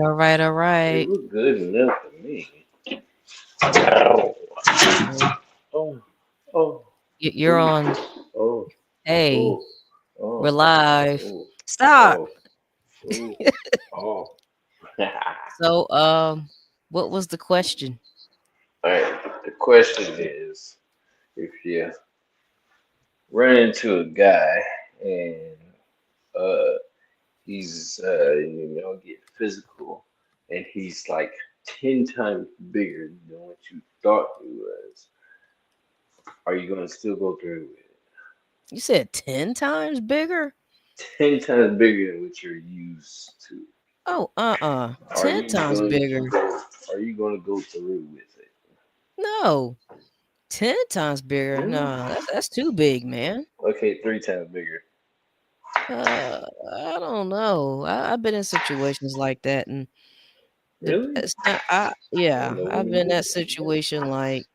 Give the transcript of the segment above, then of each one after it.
all right, all They right. look good enough for me. Oh, Mm, oh, oh, You're ooh, on. oh, Hey, oh, we're oh, live. oh, Stop. oh, oh, oh. So, what was the question? All right. The question is, if you run into a guy and uh get physical, and he's like 10 times bigger than what you thought he was, are you gonna still go through with it? You said 10 times bigger? 10 times bigger than what you're used to. Oh, 10 Are you times going bigger. to go? Are you going to go through with it? No, 10 times bigger. Hmm? No, that's too big, man. Okay, 3 times bigger. I don't know. I've been in situations like that, and Really? it's not. I didn't Yeah, know I've been in women. that situation. Like,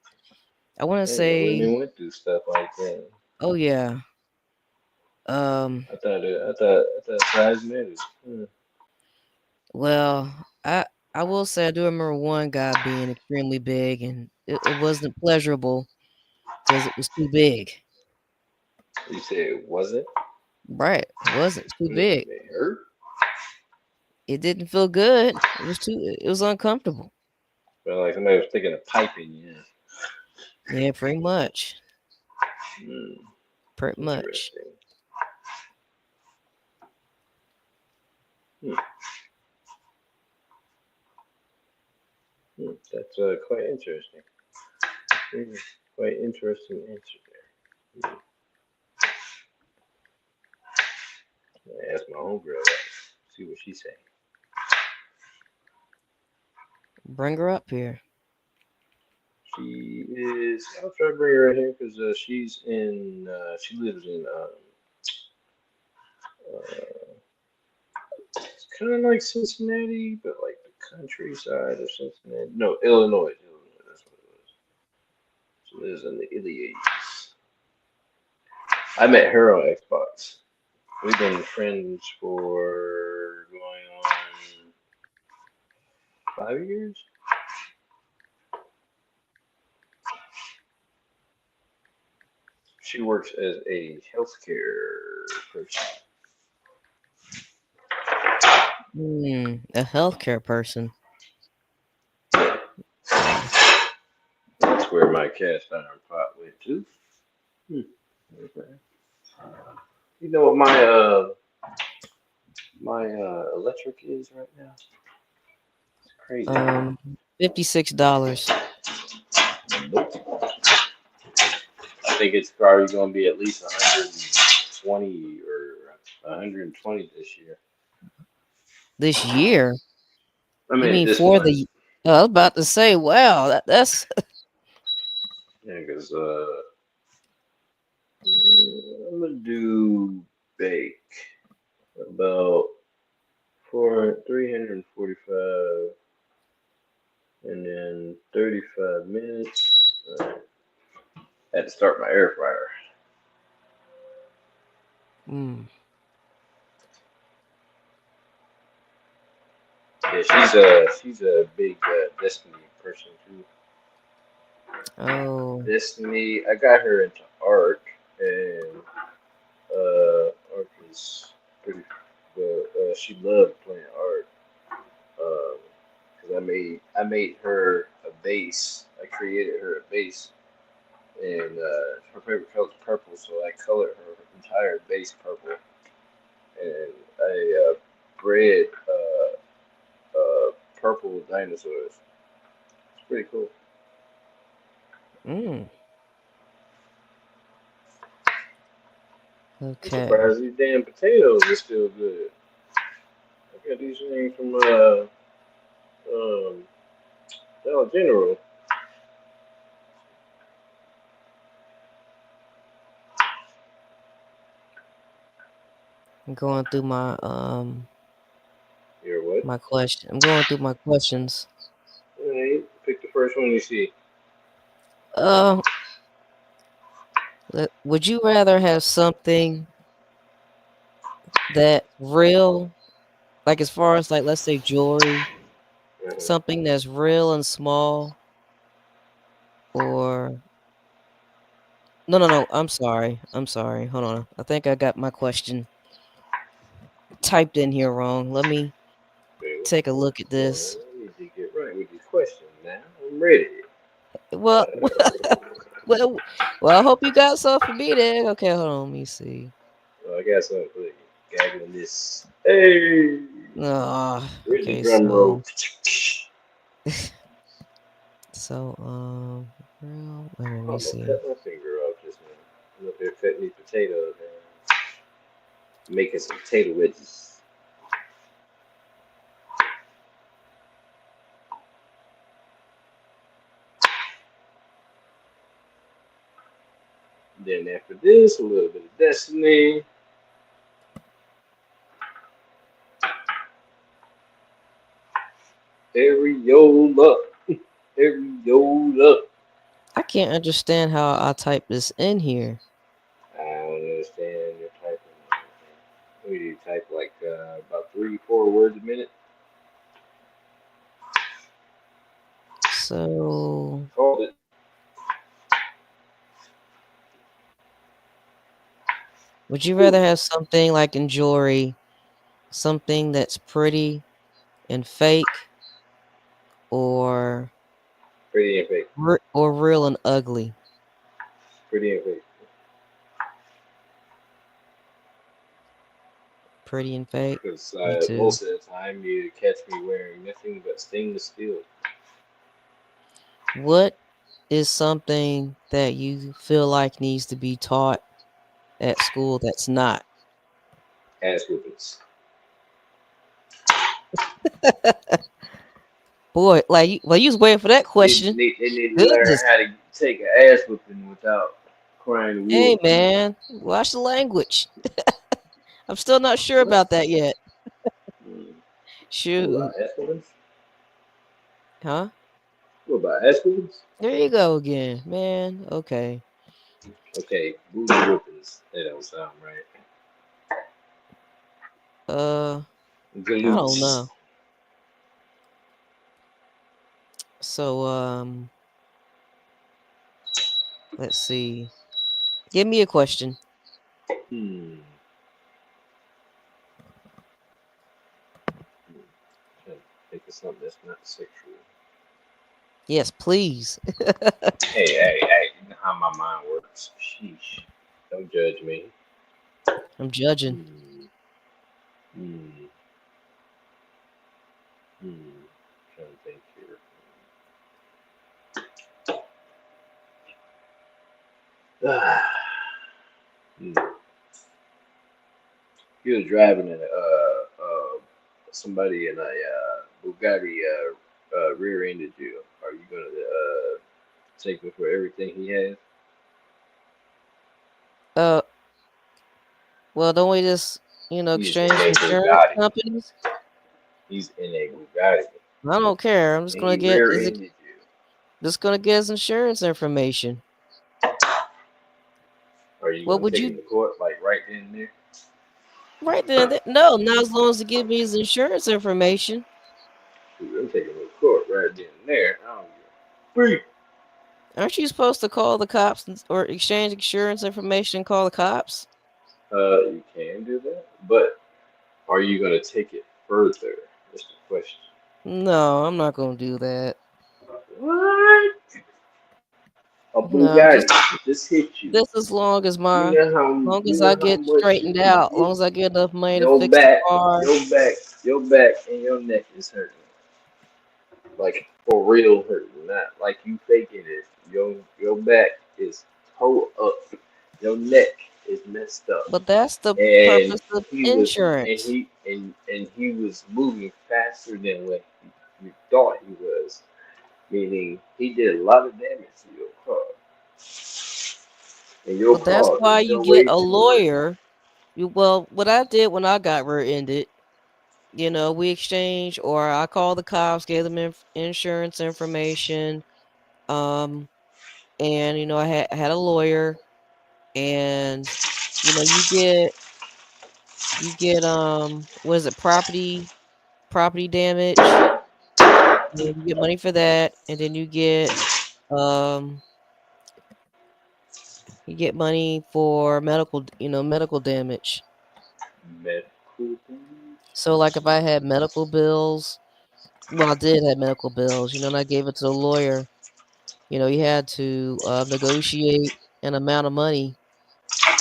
I want to I didn't know say, women went through stuff like that. oh yeah. Um, I thought size matters. Hmm. well, I will say I do remember one guy being extremely big, and it wasn't pleasurable because it was too big. You said it wasn't. Right, it wasn't too big. It hurt. It didn't feel good. It was too. It was uncomfortable. But like somebody was sticking a pipe in you. Yeah, pretty much. Hmm. Pretty much. Interesting. Hmm. Hmm. That's quite interesting. Hmm. Quite interesting answer there. Hmm. I asked my homegirl that. See what she say. Bring her up here. She is. I'll try to bring her in here because she's in. She lives in. It's kind of like Cincinnati, but like the countryside of Cincinnati. No, Illinois. Illinois. That's what it was. She lives in the Iliades. I met her on Xbox. We've been friends for going on 5 years. She works as a healthcare person. A healthcare person. Yeah. That's where my cast iron pot went to. Hmm. Okay. You know what my electric is right now? It's crazy. Um, $56. Nope. I think it's probably going to be at least 120 or 120 this year. This year? I You mean mean this for month. the? I was about to say, wow, that's Yeah, because I'm gonna do bake about 345 and then 35 minutes. Had to start my air fryer. mm, Yeah, she's a big Destiny person too. oh, Destiny, I got her into Ark, and Ark is pretty. Well, she loved playing Ark. Because I made her a base. I created her a base, and her favorite color is purple, so I colored her entire base purple, and I bred purple dinosaurs. It's pretty cool. mm, I'm okay. surprised these damn potatoes are still good. I got these things from um, Dollar General. I'm going through Here, what? my question. I'm going through my questions. Alright, pick the first one you see. Uh, would you rather have something that real, like as far as like let's say jewelry? something that's real and small, or no. I'm sorry. Hold on. I think I got my question typed in here wrong. Let me Okay, take a look at well, this. I need to get right with these questions now. I'm ready. Well, well, well. I hope you got something for me then. Okay, hold on. Let me see. I got something for you. Gagging this. Hey, where's the Okay. drum roll? Well, wait a minute. Let I'm me gonna see. cut my finger off just now. I'm up here cutting these potatoes and making some potato wedges. Then after this, a little bit of Destiny. Areola. Areola. I can't understand how I type this in here. I don't understand your typing. We do type like about 3, 4 words a minute. So, Called it. would you rather have something like in jewelry, something that's pretty and fake, or Pretty and fake. or real and ugly? Pretty and fake. Pretty and fake. Because Me too. most of the time you catch me wearing nothing but stainless steel. What is something that you feel like needs to be taught at school that's not? Ass whoopings. Boy, like, well, you was waiting for that question. They need to learn Goodness. how to take an ass whooping without crying Hey, wolf. man, watch the language. I'm still not sure What? about that yet. Mm. What Shoot. about ass whoopings? Huh? What about ass whoopings? There you go again, man. Okay. Okay, booty whoopings. That don't sound right. Uh, I don't Galoots. know. So, let's see. Give me a question. Hmm. Trying to think of something that's not sexual. Yes, please. Hey, you know how my mind works. Sheesh. Don't judge me. I'm judging. Hmm. Hmm. Hmm. Trying to think here. Hmm. He was driving in somebody in a Bugatti rear-ended you. Are you gonna take him for everything he has? Uh, well, don't we just, He's in exchange a insurance Bugatti. companies? He's in a Bugatti, I don't care. I'm just and gonna he get is it rear-ended you. just gonna get his insurance information. Are you What gonna would take him you to court like right then and there? right then? No, not as long as he give me his insurance information. You're gonna take him to court right then and there. I don't give free. Aren't you supposed to call the cops or exchange insurance information and call the cops? You can do that, but are you gonna take it further? That's the question. No, I'm not gonna do that. What? A No, Bugatti just hit you. just as long You as I know how get much you straightened can out, get. long as I get enough money to Your fix the back, car. your back, your back, and your neck is hurting. Like for real hurting, not like you faking it. Your back is toe up. Your neck is messed up. But that's the And purpose of he was insurance. and he was moving faster than what you thought he was. Meaning he did a lot of damage to your car. And your But that's car why is you your get way a too much. lawyer. Well, what I did when I got rear-ended, we exchanged, or I called the cops, gave them insurance information, um, and I had a lawyer, and you get what is it, property damage, you get money for that, and then um you get money for medical damage. Medical things. So like if I had medical bills, well, I did have medical bills, and I gave it to the lawyer. He had to negotiate an amount of money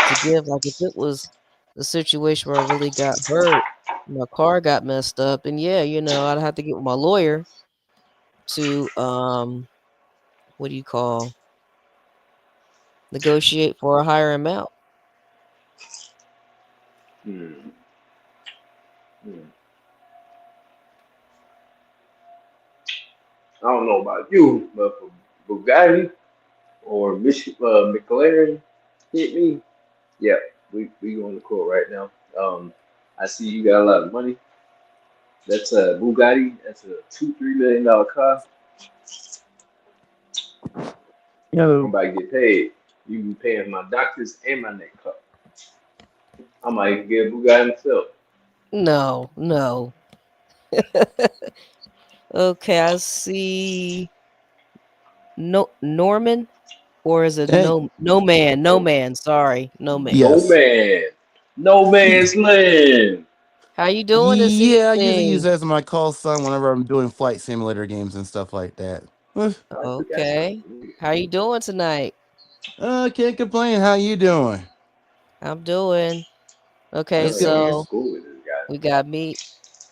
to give. Like if it was the situation where I really got hurt, my car got messed up, and yeah, I'd have to get with my lawyer to what do you call negotiate for a higher amount. Hmm. Hmm. I don't know about you, but for Bugatti or McLaren hit me, yeah, we on the court right now. I see you got a lot of money. That's a Bugatti. That's a $2-3 million car. I'm Yeah, about to get paid. You be paying my doctors and my neck car. I might get a Bugatti myself. No, no. Okay, I see. No, Norman, or is it hey, no man? No No, man. Sorry, no man. no yes. man, no man's land. How you doing this Yeah, I usually use evening? that as my call sign whenever I'm doing flight simulator games and stuff like that. Uh, I forgot something. Okay. How you doing tonight? can't complain. How you doing? I'm doing I okay. That's should good. be in So school with this guy. we got me.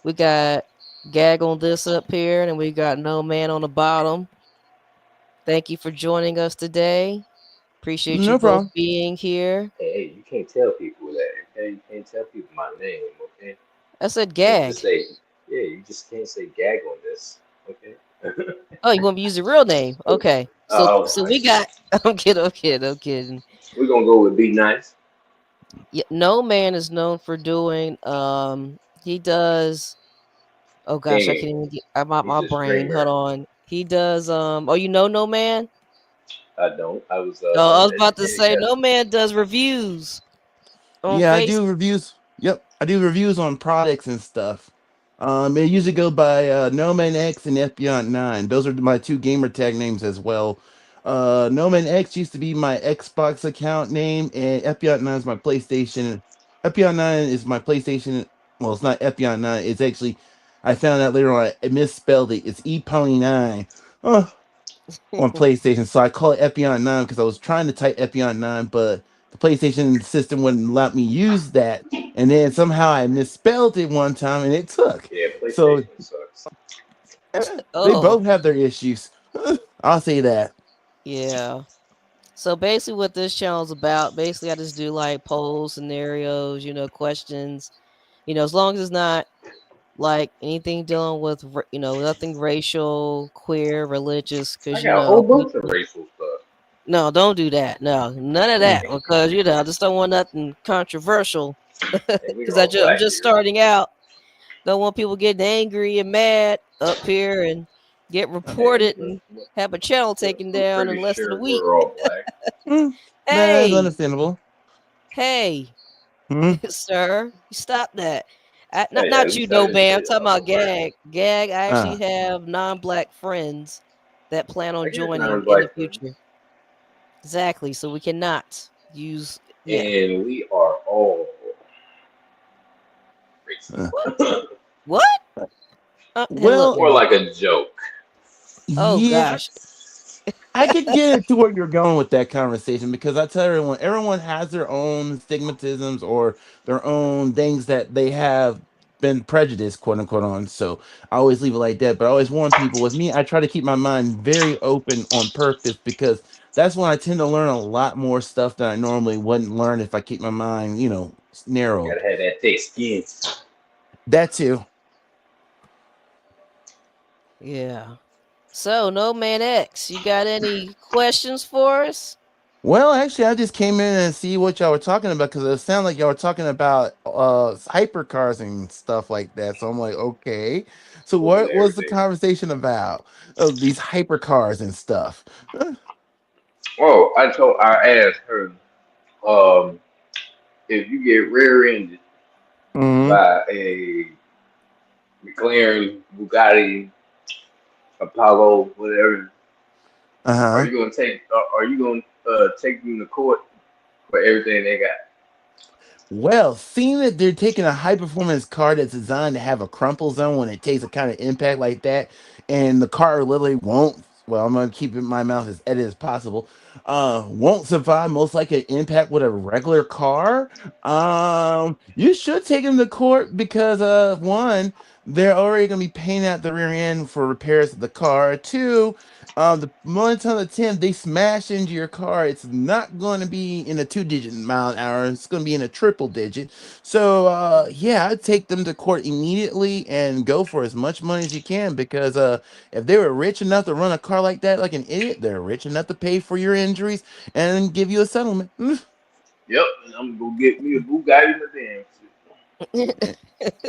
We got Gag on this up here, and we got No Man on the bottom. Thank you for joining us today. Appreciate you No both problem. being here. Hey, you can't tell people that. Okay, you can't tell people my name. Okay, I said you can't just Gag. say, yeah, you just can't say gag on this. Okay. Oh, you want me to use the real name? Okay. So Oh so my we got. goodness. I'm kidding. I'm kidding. I'm kidding. We're gonna go with be nice. Yeah, No Man is known for doing. He does. Oh gosh, I Gaming. can't even get. I'm out He's my a brain. Hold streamer. on. He does. Oh, No Man. I don't. I was Oh, I was about to uneducated say guess. No Man does reviews on Yeah, I Facebook. do reviews. Yep, I do reviews on products and stuff. It usually go by No Man X and FBeyond9. Those are my two gamer tag names as well. No Man X used to be my Xbox account name, and FBeyond9 is my PlayStation. FBeyond9 is my PlayStation. Well, it's not FBeyond9. It's actually I found out later on I misspelled it. It's ePony9 on PlayStation. So I call it FBeyond9 because I was trying to type FBeyond9, but the PlayStation system wouldn't let me use that. And then somehow I misspelled it one time and it took. Yeah, So PlayStation sucks. they Oh, both have their issues. I'll say that. yeah. So basically, what this channel is about, basically, I just do like polls, scenarios, questions. As long as it's not like anything dealing with, nothing racial, queer, religious, I because got a whole bunch of racial stuff. no, don't do that. No, none of that, Mm. because I just don't want nothing controversial. And we Because all I'm black just here. starting out. Don't want people getting angry and mad up here and get And reported and have a channel taken I'm down in pretty less than a sure week. we're all black. Mm, that's Hey, understandable. hey, Mm. sir, stop that. Hey, at Not you, least I no didn't man. say I'm talking I'm a about rabbit. Gag. Gag, I actually Ah. have non-black friends that plan I on get joining in the non-black future. friends, Exactly. So we cannot use. Yeah. and we are all Uh, racist. What? Hey, look, well, More y'all. like a joke. Oh yeah, gosh. I could get it to where you're going with that conversation because I tell everyone has their own stigmatisms or their own things that they have been prejudiced, quote unquote, on. So I always leave it like that. But I always warn people with me, I try to keep my mind very open on purpose because that's when I tend to learn a lot more stuff that I normally wouldn't learn if I keep my mind, narrowed. Gotta have that thick skin. That too. Yeah. So, No Man X, you got any questions for us? Well, actually, I just came in and see what y'all were talking about because it sounded like y'all were talking about hypercars and stuff like that. So I'm like, okay. So A little bit what of was the everything. conversation about? These hypercars and stuff. Oh, I asked her, um, if you get rear-ended Mm-hmm. by a McLaren, Bugatti, Apollo, whatever. Are Uh-huh. you gonna take? Are you gonna take them to court for everything they got? Well, seeing that they're taking a high performance car that's designed to have a crumple zone when it takes a kind of impact like that, and the car literally won't. Well, I'm gonna keep it in my mouth as edit as possible. Won't survive most likely an impact with a regular car. You should take them to court because one, they're already gonna be paying out the rear end for repairs of the car. Two, the one time of 10 they smash into your car, it's not going to be in a 2-digit mile an hour, it's going to be in a triple digit. So yeah, I'd take them to court immediately and go for as much money as you can, because if they were rich enough to run a car like that like an idiot, they're rich enough to pay for your injuries and give you a settlement. Yep, and I'm gonna go get me a Bugatti Sedan.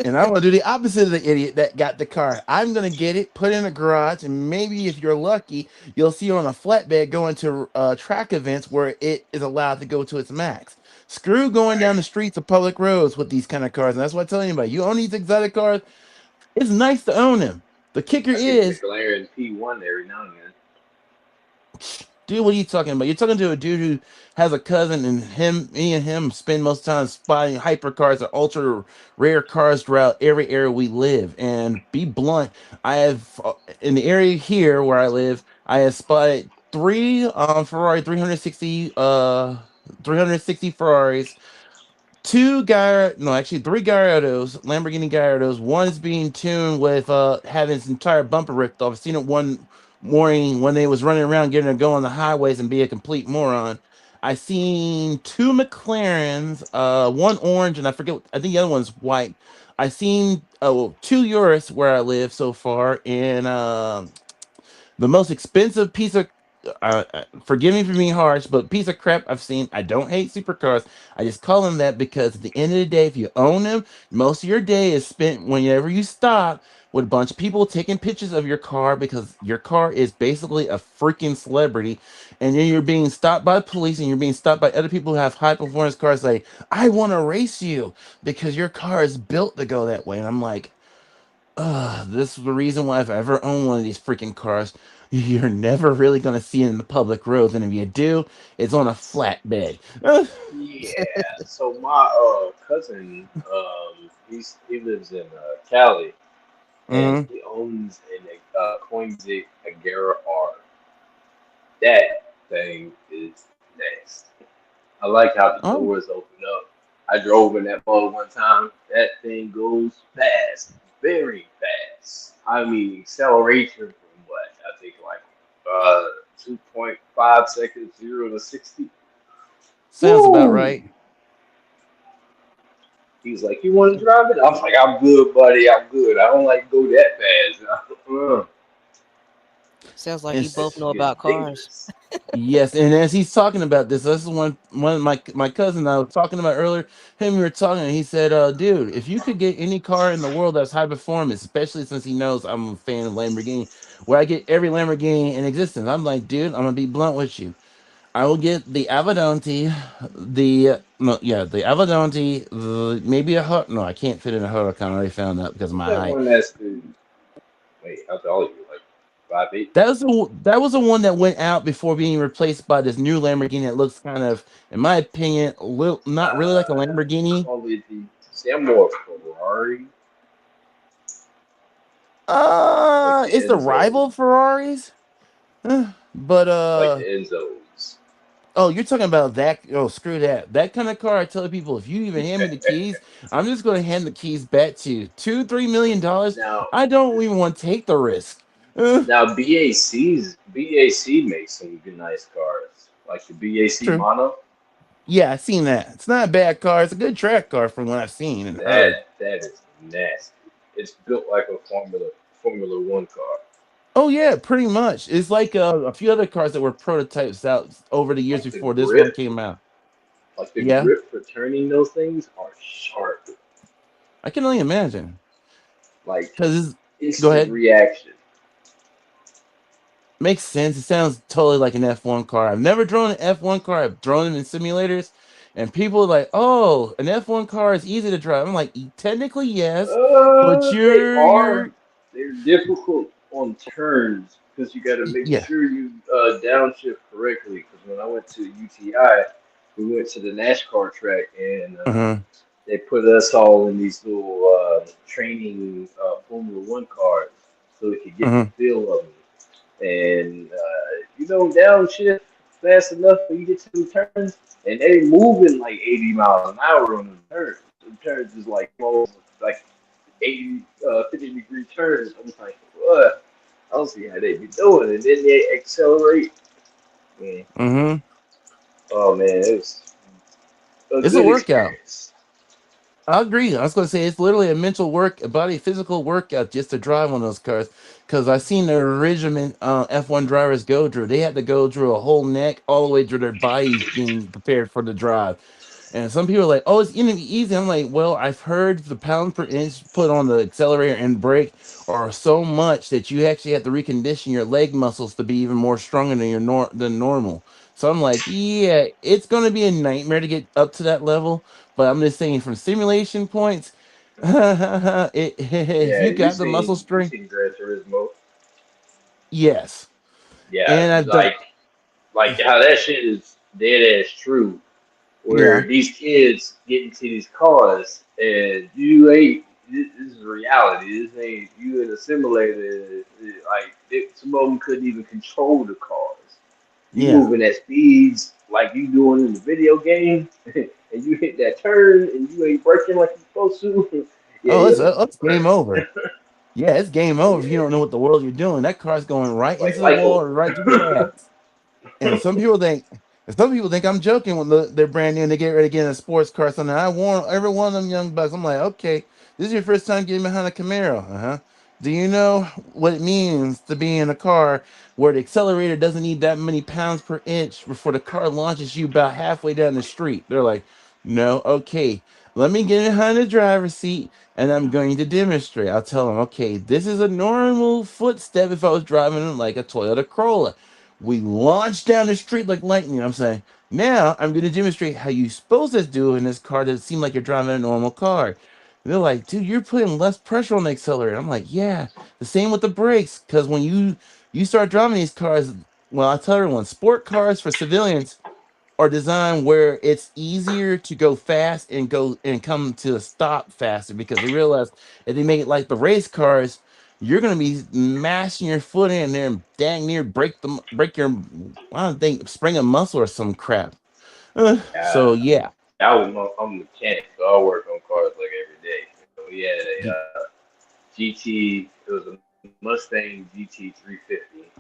And I'm gonna do the opposite of the idiot that got the car. I'm gonna get it, put it in a garage, and maybe if you're lucky, you'll see it on a flatbed going to track events where it is allowed to go to its max. Screw going down Right. the streets of public roads with these kind of cars. And that's what I tell anybody. You own these exotic cars, it's nice to own them. The kicker I get a is, McLaren P1 every now and then. dude, what are you talking about? You're talking to a dude who has a cousin, and me and him spend most time spotting hypercars or ultra rare cars throughout every area we live. And be blunt, I have in the area here where I live, I have spotted three Ferrari 360 Ferraris, actually three Gallardos, Lamborghini Gallardos. One is being tuned with having its entire bumper ripped off. I've seen it one morning when they was running around getting to go on the highways and be a complete moron. I seen two McLarens, one orange and I forget. I think the other one's white. I seen two Urus where I live so far, and the most expensive piece of forgive me for being harsh, but piece of crap I've seen. I don't hate supercars. I just call them that because at the end of the day, if you own them, most of your day is spent whenever you stop with a bunch of people taking pictures of your car, because your car is basically a freaking celebrity. And then you're being stopped by police and you're being stopped by other people who have high performance cars, like, I want to race you because your car is built to go that way. And I'm like, this is the reason why if I ever own one of these freaking cars, you're never really gonna see it in the public roads, and if you do, it's on a flatbed. Yeah. So my cousin, he lives in Cali, and Mhm. he owns an Koenigsegg Agera R. That thing is next. I like how the Oh, doors open up. I drove in that mode one time. That thing goes fast, very fast. I mean, acceleration from what? I think like 2.5 seconds, 0 to 60. sounds about Woo! right. He was like, "You want to drive it?" I was like, "I'm good, buddy. I'm good. I don't like to go that fast." Sounds like And you both It's know getting about cars. dangerous. yes, and as he's talking about this is one of my cousin I was talking about earlier. Him, we were talking, and he said, dude, if you could get any car in the world that's high performance, especially since he knows I'm a fan of Lamborghini, where I get every Lamborghini in existence, I'm like, dude, I'm gonna be blunt with you. I will get the Avedante, the no, yeah, the Avedante, maybe a hut. No, I can't fit in a Huracan. I already found that because of What's my that height. one that's the wait? How tall are you? Like 5'8"? That was the one that went out before being replaced by this new Lamborghini that looks kind of, in my opinion, a little, not really like a Lamborghini. Call it the. See, I'm more Ferrari, like the It's the Enzo, rival Ferraris, but like the Enzos. oh, you're talking about that? Oh, screw that. That kind of car. I tell people, if you even hand me the keys, I'm just going to hand the keys back to you. $2-3 million. Now, I don't even want to take the risk. Uh, now BAC makes some good nice cars, like the BAC True. Mono. Yeah, I've seen that. It's not a bad car. It's a good track car from what I've seen and heard. That is nasty. It's built like a Formula One car. Oh yeah, pretty much. It's like a few other cars that were prototypes out over the years Like the before this one grip, came out. like the Yeah, grip for turning those things are sharp. I can only imagine. Like Cause go instant ahead. reaction. Makes sense. It sounds totally like an F1 car. I've never drawn an F1 car. I've drawn them in simulators, and people are like, "Oh, an F1 car is easy to drive." I'm like, Technically, yes, but They you're are. you're They're difficult on turns because you got to make Yeah. sure you downshift correctly. Because when I went to UTI, we went to the NASCAR track and Uh-huh. they put us all in these little training Formula One cars so we could get the Uh-huh. feel of them. And you don't downshift fast enough when you get to the turns, and they moving like 80 miles an hour on the turns. The turns is like close, like 80, 50-degree turns. I'm like, what? I don't see how they be doing it. And then they accelerate. Man, Uh-huh. oh man, it was a It's a good workout. experience. I agree. I was going to say it's literally a mental work, a body physical workout just to drive on those cars. Because I seen the original F1 drivers go through. They had to go through a whole neck all the way through their bodies being prepared for the drive. And some people are like, "Oh, it's gonna be easy." I'm like, "Well, I've heard the pound per inch put on the accelerator and brake are so much that you actually have to recondition your leg muscles to be even more stronger than than normal." So I'm like, "Yeah, it's gonna be a nightmare to get up to that level." But I'm just saying, from simulation points, if Yeah, you got the muscle you strength, seen Gran Turismo? yes. Yeah, And I've done, like how that shit is dead ass true. yeah, Where these kids get into these cars and you ain't. This is reality. This ain't you in a simulator. Like some of them couldn't even control the cars. You yeah. moving at speeds like you doing in the video game, and you hit that turn and you ain't braking like you're supposed to. Yeah, Oh, you're gonna it's game over. crash. Yeah, it's game Oh over if you yeah, don't know what the world you're doing. That car's going right into the like wall or right through the a. ass. And some people think I'm joking when they're brand new and they get ready to get in a sports car. So now I warn every one of them young bucks. I'm like, okay, this is your first time getting behind a Camaro. Uh-huh. Do you know what it means to be in a car where the accelerator doesn't need that many pounds per inch before the car launches you about halfway down the street? They're like, no, okay, let me get behind the driver's seat and I'm going to demonstrate. I'll tell them, okay, this is a normal footstep if I was driving like a Toyota Corolla. We launched down the street like lightning. I'm saying, now I'm going to demonstrate how you supposed to do in this car that seem like you're driving a normal car. And they're like, dude, you're putting less pressure on the accelerator. I'm like, yeah, the same with the brakes. Because when you start driving these cars, well, I tell everyone, sport cars for civilians are designed where it's easier to go fast and go and come to a stop faster because they realize if they make it like the race cars, you're gonna be mashing your foot in there and dang near break your I don't think spring a muscle or some crap. Yeah, So yeah. I'm a mechanic, so I work on cars like every day. So we had a GT. It was a Mustang GT 350.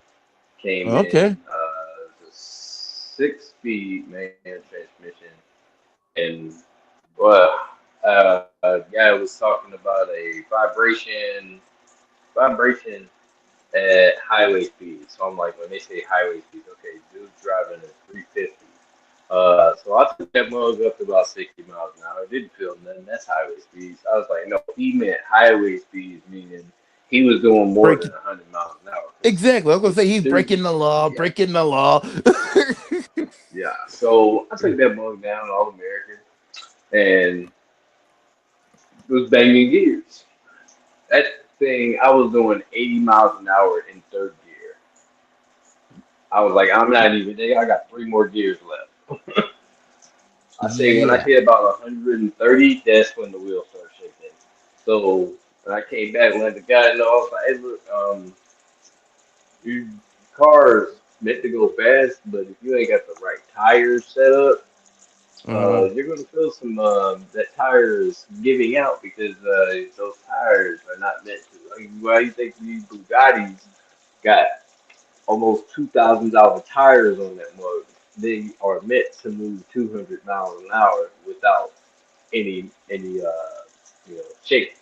Came in Okay. the 6 speed manual transmission, and well, guy was talking about a vibration at highway speed. So I'm like, when they say highway speed, okay, dude's driving at 350. So I took that mug up to about 60 miles an hour. Didn't feel nothing. That's highway speeds. I was like, no, he meant highway speeds, meaning he was doing more than Break 100 miles an hour. exactly. I was gonna say he's Dude, breaking the law, yeah, breaking the law. yeah. So I took that mug down, all American, and was banging gears. That thing, I was doing 80 miles an hour in third gear. I was like, I'm not even there. I got three more gears left. I say when I Yeah. hit about 130, that's when the wheels start shaking. So when I came back, let the guy know, I was like, hey, look, your car's meant to go fast, but if you ain't got the right tires set up, Uh-huh. you're gonna feel some that tire is giving out because those tires are not meant to. Like, why do you think these Bugattis got almost $2,000 tires on that mug? They are meant to move 200 miles an hour without any shake.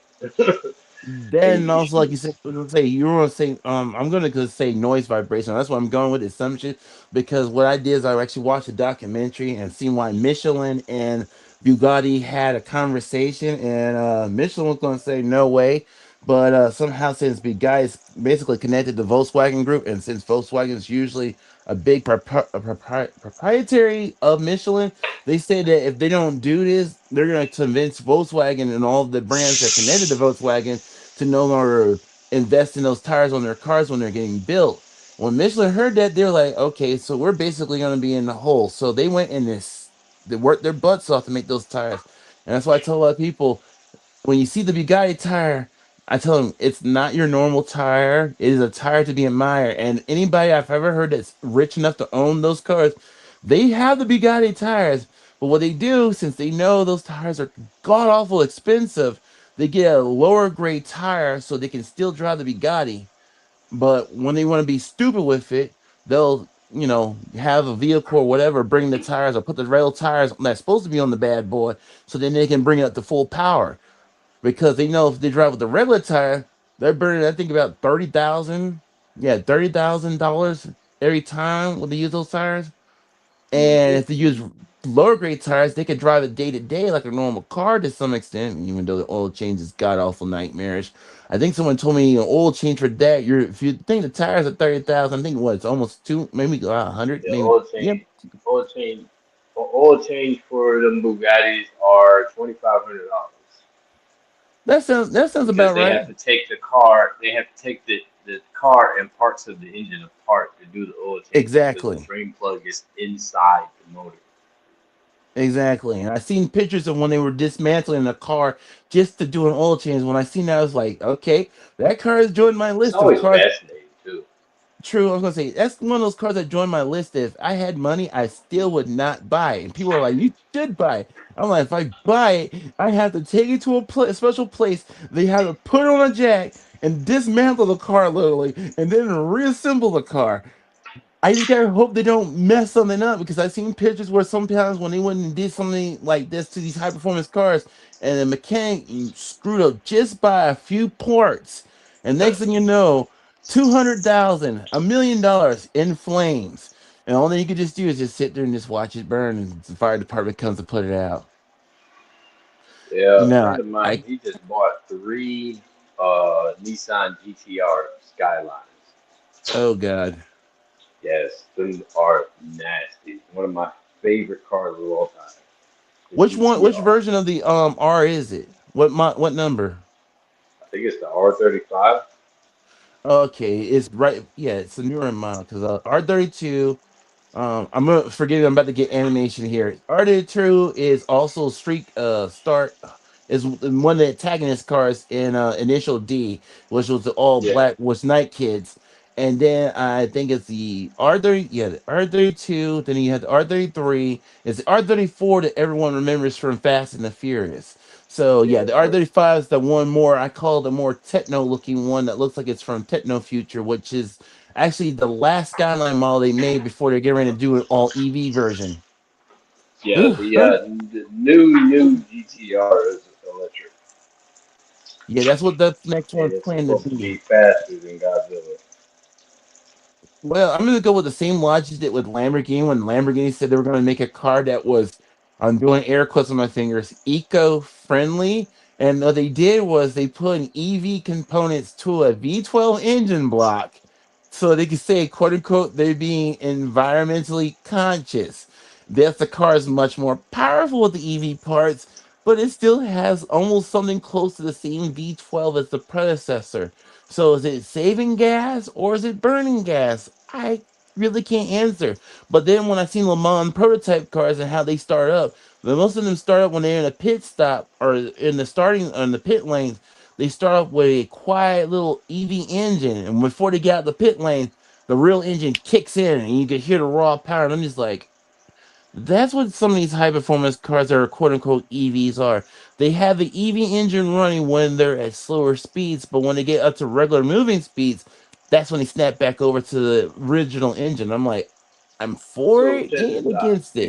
Then Any also, like you issues. said, say you were gonna say, I'm gonna just say noise vibration. That's what I'm going with assumption because what I did is I actually watched a documentary and seen why Michelin and Bugatti had a conversation, and Michelin was gonna say no way, but somehow since Bugatti is basically connected to Volkswagen Group, and since Volkswagen is usually a big proprietary of Michelin, they say that if they don't do this, they're gonna convince Volkswagen and all the brands that connected to Volkswagen to no longer invest in those tires on their cars when they're getting built. When Michelin heard that, they were like, okay, so we're basically going to be in the hole. So they went in this, they worked their butts off to make those tires. And that's why I tell a lot of people, when you see the Bugatti tire, I tell them it's not your normal tire. It is a tire to be admired. And anybody I've ever heard that's rich enough to own those cars, they have the Bugatti tires. But what they do, since they know those tires are god awful expensive, they get a lower grade tire so they can still drive the Bugatti. But when they want to be stupid with it, they'll, have a vehicle or whatever, bring the tires or put the rail tires that's supposed to be on the bad boy so then they can bring it up to full power because they know if they drive with the regular tire, they're burning, I think, about 30,000. Yeah, $30,000 every time when they use those tires. And Hmm. if they use lower grade tires, they can drive it day to day like a normal car to some extent, even though the oil change is god awful nightmarish. I think someone told me an oil change for that. If you think the tires are 30,000, I think what it's almost two, maybe 100, The maybe. Yep, oil change, oil change for them Bugattis are $2,500 that sounds because about they right. have to take the car. They have to take the car and parts of the engine apart to do the oil change because the Exactly. drain plug is inside the motor. Exactly. And I seen pictures of when they were dismantling the car just to do an oil change. When I seen that, I was like, okay, that car has joined my It's list of always cars. fascinating too. True, I was gonna say that's one of those cars that joined my list. If I had money, I still would not buy it. And people are like, "You should buy it." I'm like, if I buy it, I have to take it to a special place. They have to put it on a jack and dismantle the car literally, and then reassemble the car. I just gotta hope they don't mess something up because I've seen pictures where sometimes when they went and did something like this to these high performance cars, and the mechanic screwed up just by a few parts, and next thing you know, 200,000, $1 million in flames, and all you can just do is just sit there and just watch it burn, and the fire department comes to put it out. Yeah, a No, friend of mine, I he just bought three Nissan GTR Skylines. oh god, Yes, them are nasty. One of my favorite cars of all time, the which one? Which GTR. version of the R is it? What number? I think it's the R35. Okay, it's right. Yeah, it's a newer model because R32. I'm gonna forgive. I'm about to get animation here. R32 is also Street Start is one of the antagonist cars in Initial D, which was the all Yeah, black was Night Kids, and then I think it's the R30. Yeah, the R32. Then you have the R33. It's the R34 that everyone remembers from Fast and the Furious. So yeah, yeah, the of course. R35 is the one more I call the more techno looking one that looks like it's from Techno Future, which is actually the last Skyline model they made before they're getting ready to do an all EV version. Yeah, Ooh, the new GTR is electric, yeah, that's what the next and one's it's planned to supposed to be. be faster than Godzilla. Well, I'm gonna go with the same logic that with Lamborghini when Lamborghini said they were gonna make a car that was, I'm doing air quotes on my fingers, eco-friendly. And what they did was they put an EV components to a V12 engine block so they could say, quote unquote, they're being environmentally conscious. That the car is much more powerful with the EV parts, but it still has almost something close to the same V12 as the predecessor. So is it saving gas or is it burning gas? I really can't answer. But then when I seen Le Mans prototype cars and how they start up, most of them start up when they're in a pit stop or in the starting on the pit lanes. They start off with a quiet little EV engine, and before they get out the pit lane, the real engine kicks in, and you can hear the raw power. And I'm just like, that's what some of these high performance cars that are quote unquote EVs are. They have the EV engine running when they're at slower speeds, but when they get up to regular moving speeds, that's when they snap back over to the original engine. I'm like, I'm for So it check and this out. against it.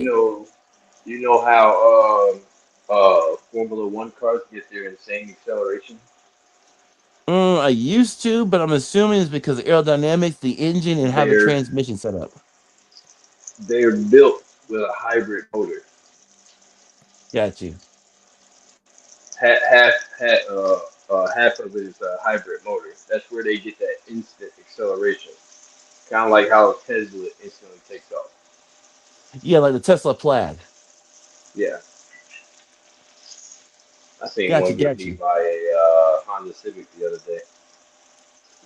You know how Formula One cars get their insane acceleration? I used to, but I'm assuming it's because of aerodynamics, the engine, and how the They're transmission set up. they're built with a hybrid motor. Got you. Half of it is a hybrid motor. That's where they get that instant acceleration, kind of like how Tesla instantly takes off. Yeah, like the Tesla Plaid. Yeah, I seen Got one you, get got beat you. by a Honda Civic the other day.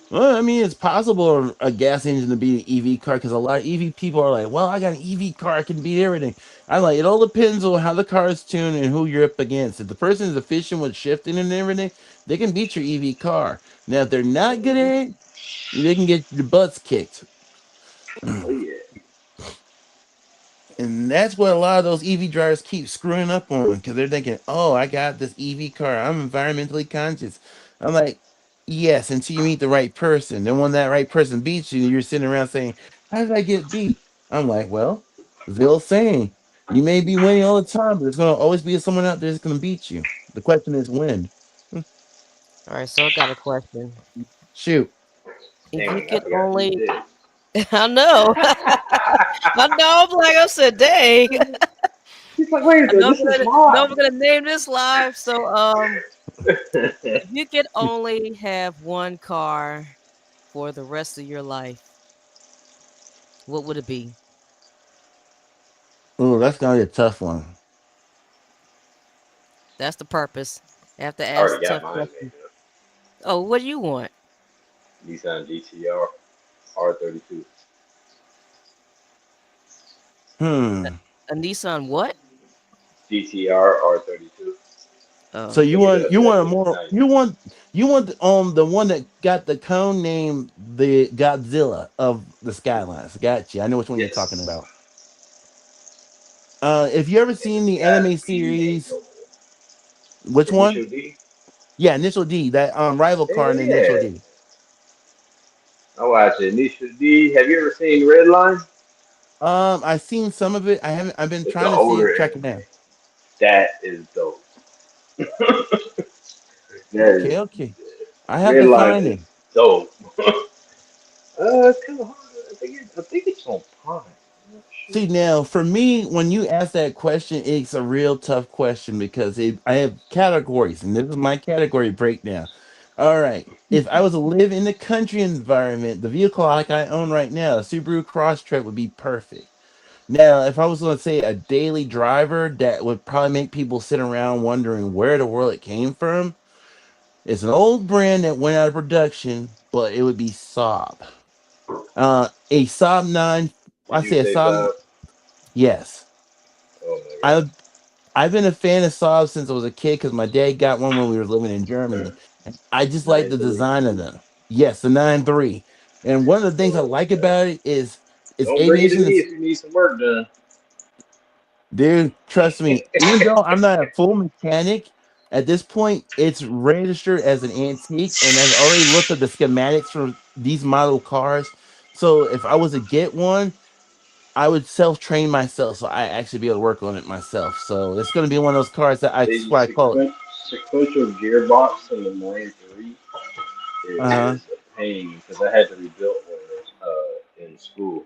Well, I mean, it's possible a gas engine to beat an EV car because a lot of EV people are like, "Well, I got an EV car, I can beat everything." I like it. All depends on how the car is tuned and who you're up against. If the person is efficient with shifting and everything, they can beat your EV car. Now, if they're not good Mhm. at it, they can get your butts kicked. Oh yeah. And that's what a lot of those EV drivers keep screwing up on because they're thinking, "Oh, I got this EV car. I'm environmentally conscious." I'm like, "Yes, until you meet the right person. Then when that right person beats you, you're sitting around saying, 'How did I get beat?'" I'm like, "Well, the old saying, you may be winning all the time, but there's going to always be someone out there that's going to beat you. The question is when." Hmm, All right, so I got a question. Shoot. If you Dang, I could forgot you only, did. I know, I know. I'm like I said, dang. He's like, wait a I minute, know this is we're mine. gonna name this live. So if you could only have one car for the rest of your life, what would it be? Oh, that's going to be a tough one. That's the purpose. I have to I already ask got tough mine made questions. up. Oh, what do you want? Nissan GTR R32. Hmm. A Nissan what? GTR R32. So Oh, you Look it want up. That thing's nice. you want the one that got the cone name the Godzilla of the Skylines. Got you. I know which one you're talking Yes. about. If you ever And seen it's the got anime V8 series, over which it. one? Initial D. Yeah, Initial D. That rival car Hell in Initial yeah. D. I watched Initial D. Have you ever seen Redline? I've seen some of it. I haven't. I've been It's the trying to see older it, track anime. it down. That is dope. That is Okay, okay. I have to Redline find is it. dope. It's kind of hard. I think it's on Prime. I'm not sure. See now, for me, when you ask that question, it's a real tough question because I have categories, and this is my category breakdown. All right, if I was to live in the country environment, the vehicle like I own right now, a Subaru Crosstrek would be perfect. Now, if I was going to say a daily driver that would probably make people sit around wondering where the world it came from, it's an old brand that went out of production, but it would be Saab. A Saab 9, Did I you say a say Saab, Saab? yes. Oh my god. I I've been a fan of Saab since I was a kid because my dad got one when we were living in Germany. And I just like Nine the three. design of them. Yes, the 9.3. And one of the things I Oh like my god. about it is it's Don't bring it to aviation. me It's, if you need some work done. dude, trust me, even though I'm not a full mechanic, at this point, it's registered as an antique. And I've already looked at the schematics for these model cars. So if I was to get one, I would self train myself so I actually be able to work on it myself. So it's going to be one of those cars that that's The why I call it. sequential gearbox in the 9.3 Uh huh. is a pain because I had to rebuild one in school,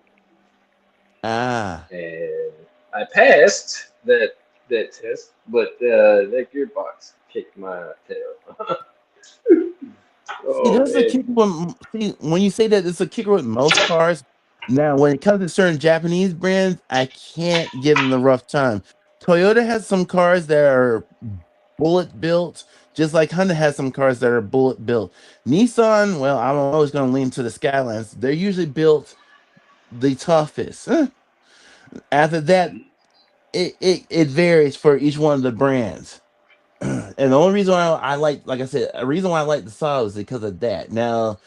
Ah. and I passed that test, but that gearbox kicked my tail. See, Oh there's a man, kicker with, see, when you say that, it's a kicker with most cars. Now, when it comes to certain Japanese brands, I can't give them the rough time. Toyota has some cars that are bullet built, just like Honda has some cars that are bullet built. Nissan, well, I'm always going to lean to the Skylines. They're usually built the toughest. After that, it varies for each one of the brands. And the only reason why I like I said, a reason why I like the Saab is because of that. Now,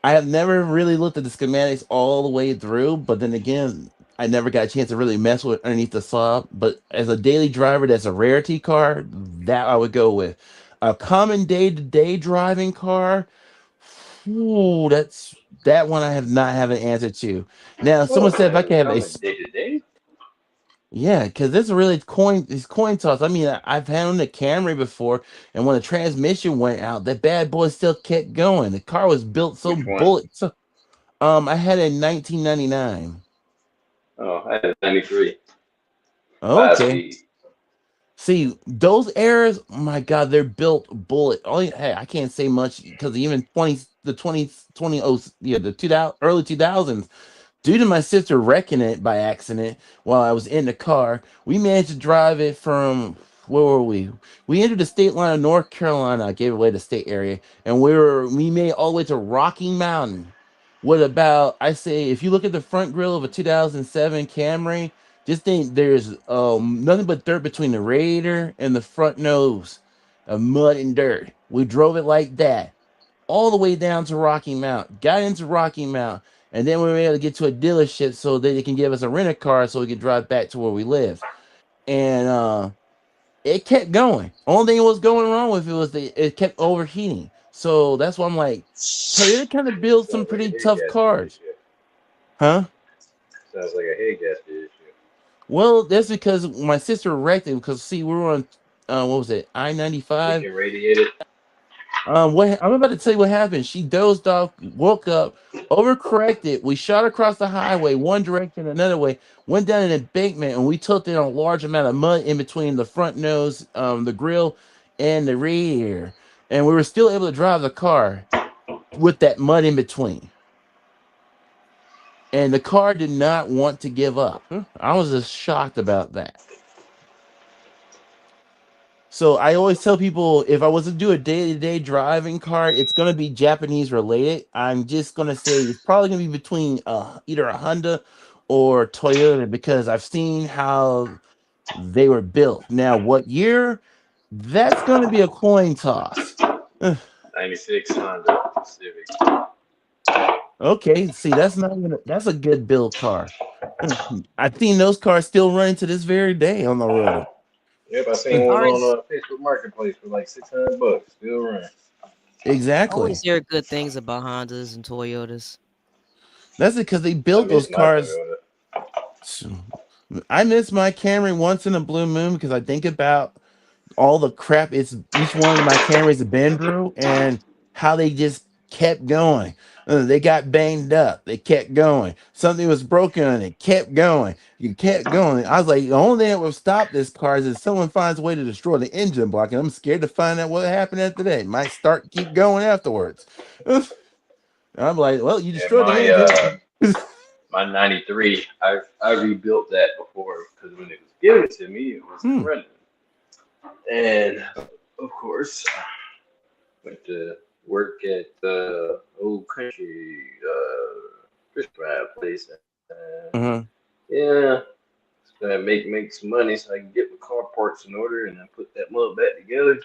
I have never really looked at the schematics all the way through, but then again, I never got a chance to really mess with underneath the Saab. But as a daily driver, that's a rarity car. That I would go with. A common day-to-day driving car. Ooh, that one I have not have an answer to. Now, oh someone said if I man, could have a coming day to day. yeah, because this is really it's coin toss. I mean, I've had on the Camry before, and when the transmission went out, that bad boy still kept going. The car was built so Which one? bullet. So, I had a 1999. Oh, I had a 93 five Okay. speed. See, those eras, oh my God, they're built bullet. Only hey, I can't say much because even 20 the 2020 oh yeah, the 2000 early 2000s. Due to my sister wrecking it by accident while I was in the car, we managed to drive it from where were we? We entered the state line of North Carolina. I gave away the state area, and we made all the way to Rocky Mountain. What about I say if you look at the front grille of a 2007 Camry, just think there's nothing but dirt between the radiator and the front nose, of mud and dirt. We drove it like that all the way down to Rocky Mount. Got into Rocky Mount, and then we were able to get to a dealership so that they can give us a rental car so we could drive back to where we live. And it kept going. Only thing that was going wrong with it was it kept overheating. So that's why I'm like, Toyota kind of builds some Sounds like a pretty head tough gasket cars, issue. huh? Sounds like a head gasket issue. Well, that's because my sister wrecked it because see we were on what was it I-95. Leaking radiated. What I'm about to tell you what happened. She dozed off, woke up, overcorrected. We shot across the highway, one direction, another way, went down an embankment, and we tilted on a large amount of mud in between the front nose, the grill, and the rear. And we were still able to drive the car with that mud in between. And the car did not want to give up. I was just shocked about that. So I always tell people if I was to do a day-to-day driving car, it's gonna be Japanese related. I'm just gonna say it's probably gonna be between either a Honda or Toyota because I've seen how they were built. Now, what year? That's gonna be a coin toss. Ugh, 96 Honda Civic. okay, see, that's a good build car. I've seen those cars still running to this very day on the road. Yep, I Ugh, seen I one on always Facebook Marketplace for like $600. Still running. exactly. always hear good things about Hondas and Toyotas. That's because they I built those miss my cars. Toyota. I miss my Camry once in a blue moon because I think about all the crap it's each one of my Camrys have been through and how they just kept going. They got banged up. They kept going. Something was broken and it kept going. You kept going. I was like, the only thing that will stop this car is if someone finds a way to destroy the engine block. And I'm scared to find out what happened after that. It might start keep going afterwards. I'm like, well, you And destroyed the engine. my 93, I rebuilt that before because when it was given to me, it wasn't Hmm. running. And of course, went to work at the old country fish fry place. Uh-huh. Yeah, so I make some money so I can get my car parts in order and then put that mug back together.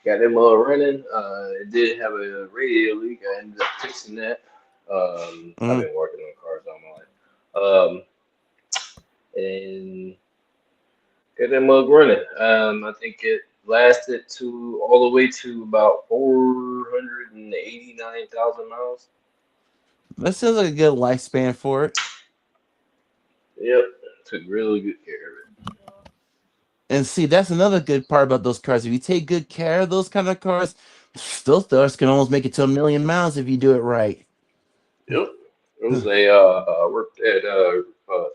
Got that mug running. It did have a radiator leak. I ended up fixing that. I've Uh-huh. been working on cars all my life. And got that mug running. I think it lasted to all the way to about 489,000 miles. That sounds like a good lifespan for it. Yep, took really good care of it. And see, that's another good part about those cars. If you take good care of those kind of cars, those cars can almost make it to 1,000,000 miles if you do it right. Yep, it was I worked at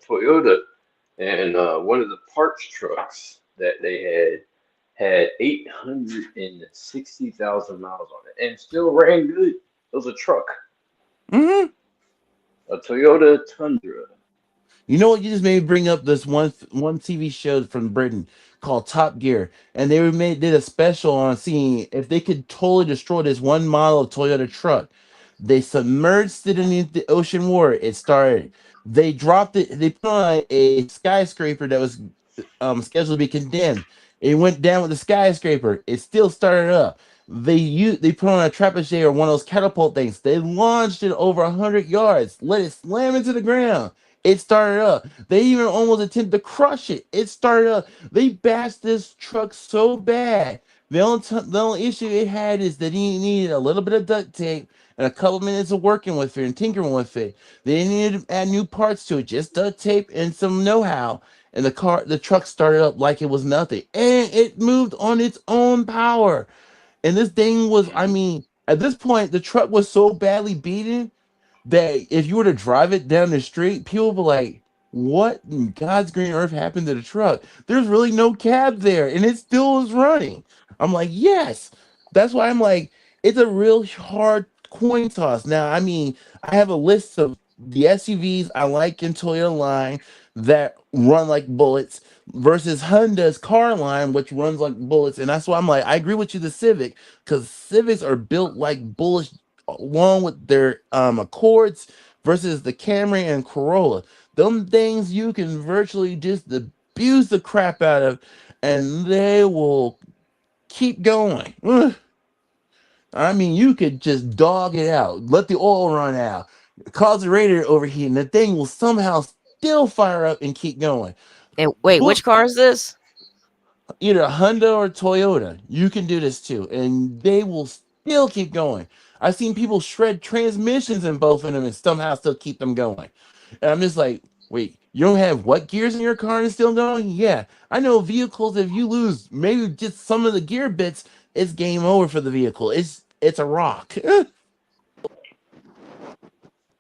Toyota, and one of the parts trucks that they had 860,000 miles on it, and still ran good. It was a truck, Hmm. a Toyota Tundra. You know what? You just made me bring up this one TV show from Britain called Top Gear, and they did a special on seeing if they could totally destroy this one model of Toyota truck. They submerged it underneath the ocean water. It started. They dropped it. They put on a skyscraper that was scheduled to be condemned. It went down with the skyscraper. It still started up. They put on a trebuchet or one of those catapult things. They launched it over 100 yards, let it slam into the ground. It started up. They even almost attempted to crush it. It started up. They bashed this truck so bad. The only issue it had is that he needed a little bit of duct tape and a couple minutes of working with it and tinkering with it. They needed to add new parts to it, just duct tape and some know-how. And the truck started up like it was nothing, and it moved on its own power. And this thing was, I Mm-hmm. mean, at this point, the truck was so badly beaten that if you were to drive it down the street, people would be like, what in God's green earth happened to the truck? There's really no cab there, and it still is running. I'm like, yes. That's why I'm like, it's a real hard coin toss. Now, I mean, I have a list of the SUVs I like in Toyota line that run like bullets versus Honda's car line, which runs like bullets. And that's why I'm like, I agree with you, the Civic, because Civics are built like bullets along with their Accords versus the Camry and Corolla. Them things you can virtually just abuse the crap out of, and they will keep going. Ugh. I mean, you could just dog it out, let the oil run out, cause the radiator overheat, and the thing will somehow still fire up and keep going. And wait, Look, which car is this? either Honda or Toyota, you can do this too, and they will still keep going. I've seen people shred transmissions in both of them and somehow still keep them going. And I'm just like, wait, you don't have what gears in your car and it's still going? Yeah, I know vehicles. If you lose maybe just some of the gear bits, it's game over for the vehicle. It's a rock.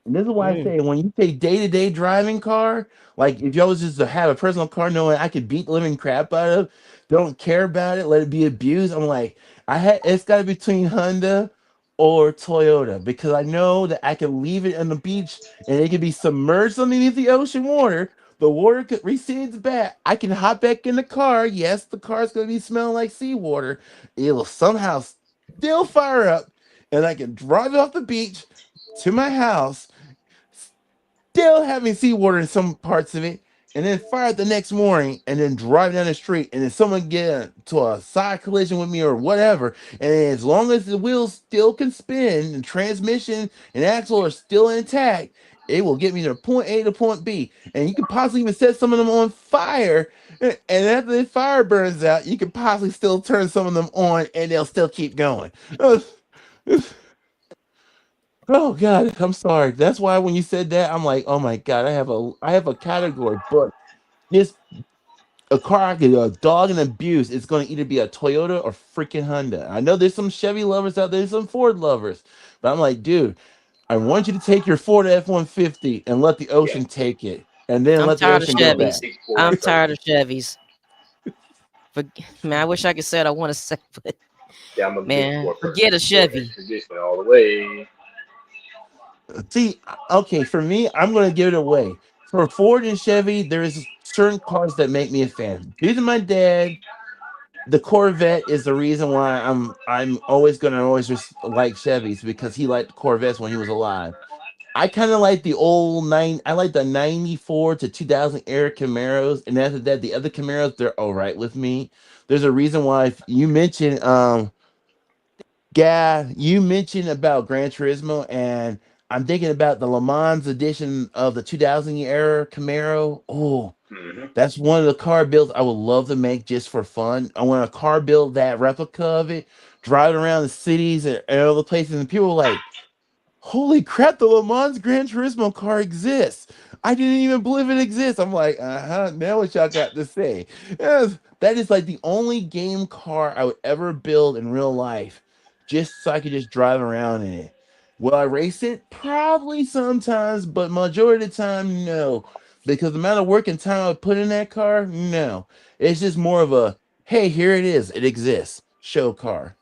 And this is why I Mm. say when you say day to day driving car, like if y'all was just to have a personal car knowing I could beat the living crap out of, don't care about it, let it be abused. I'm like, it's got to be between Honda or Toyota because I know that I can leave it on the beach and it can be submerged underneath the ocean water. The water recedes back. I can hop back in the car. Yes, the car's gonna be smelling like seawater. It'll somehow still fire up, and I can drive it off the beach to my house still having seawater in some parts of it, and then fire it the next morning, and then drive down the street, and then someone get into a side collision with me or whatever, and as long as the wheels still can spin, and transmission and axle are still intact, it will get me to point A to point B, and you could possibly even set some of them on fire. And after the fire burns out, you could possibly still turn some of them on, and they'll still keep going. Oh God, I'm sorry. That's why when you said that, I'm like, oh my God, I have a category, but this a car I could dog and abuse. It's going to either be a Toyota or freaking Honda. I know there's some Chevy lovers out there, some Ford lovers, but I'm like, dude, I want you to take your Ford F-150 and let the Yeah, ocean take it, and then I'm let the tired of ocean I'm go gonna Chevys. back. take Ford I'm first. tired of Chevys. Man, I wish I could say what I want to say, but Yeah, I'm gonna take man, Ford first. forget a Ford Chevy. Expedition all the way. See, okay, for me, I'm going to give it away. For Ford and Chevy, there is certain cars that make me a fan. Due to my dad, the Corvette is the reason why I'm always gonna always just like Chevys because he liked Corvettes when he was alive. I kind of like the old nine. I like the '94 to 2000 era Camaros, and after that, the other Camaros they're all right with me. There's a reason why if you mentioned you mentioned about Gran Turismo, and I'm thinking about the Le Mans edition of the 2000 era Camaro. Oh, Hmm. that's one of the car builds I would love to make just for fun. I want a car build that replica of it, drive it around the cities and other places, and people are like, "Holy crap! The Le Mans Gran Turismo car exists! I didn't even believe it exists." I'm like, "Uh huh." Now what y'all got to say? Yes, that is like the only game car I would ever build in real life, just so I could just drive around in it. Will I race it? Probably sometimes, but majority of the time, no. Because the amount of work and time I put in that car, no. It's just more of a, hey, here it is. It exists. Show car.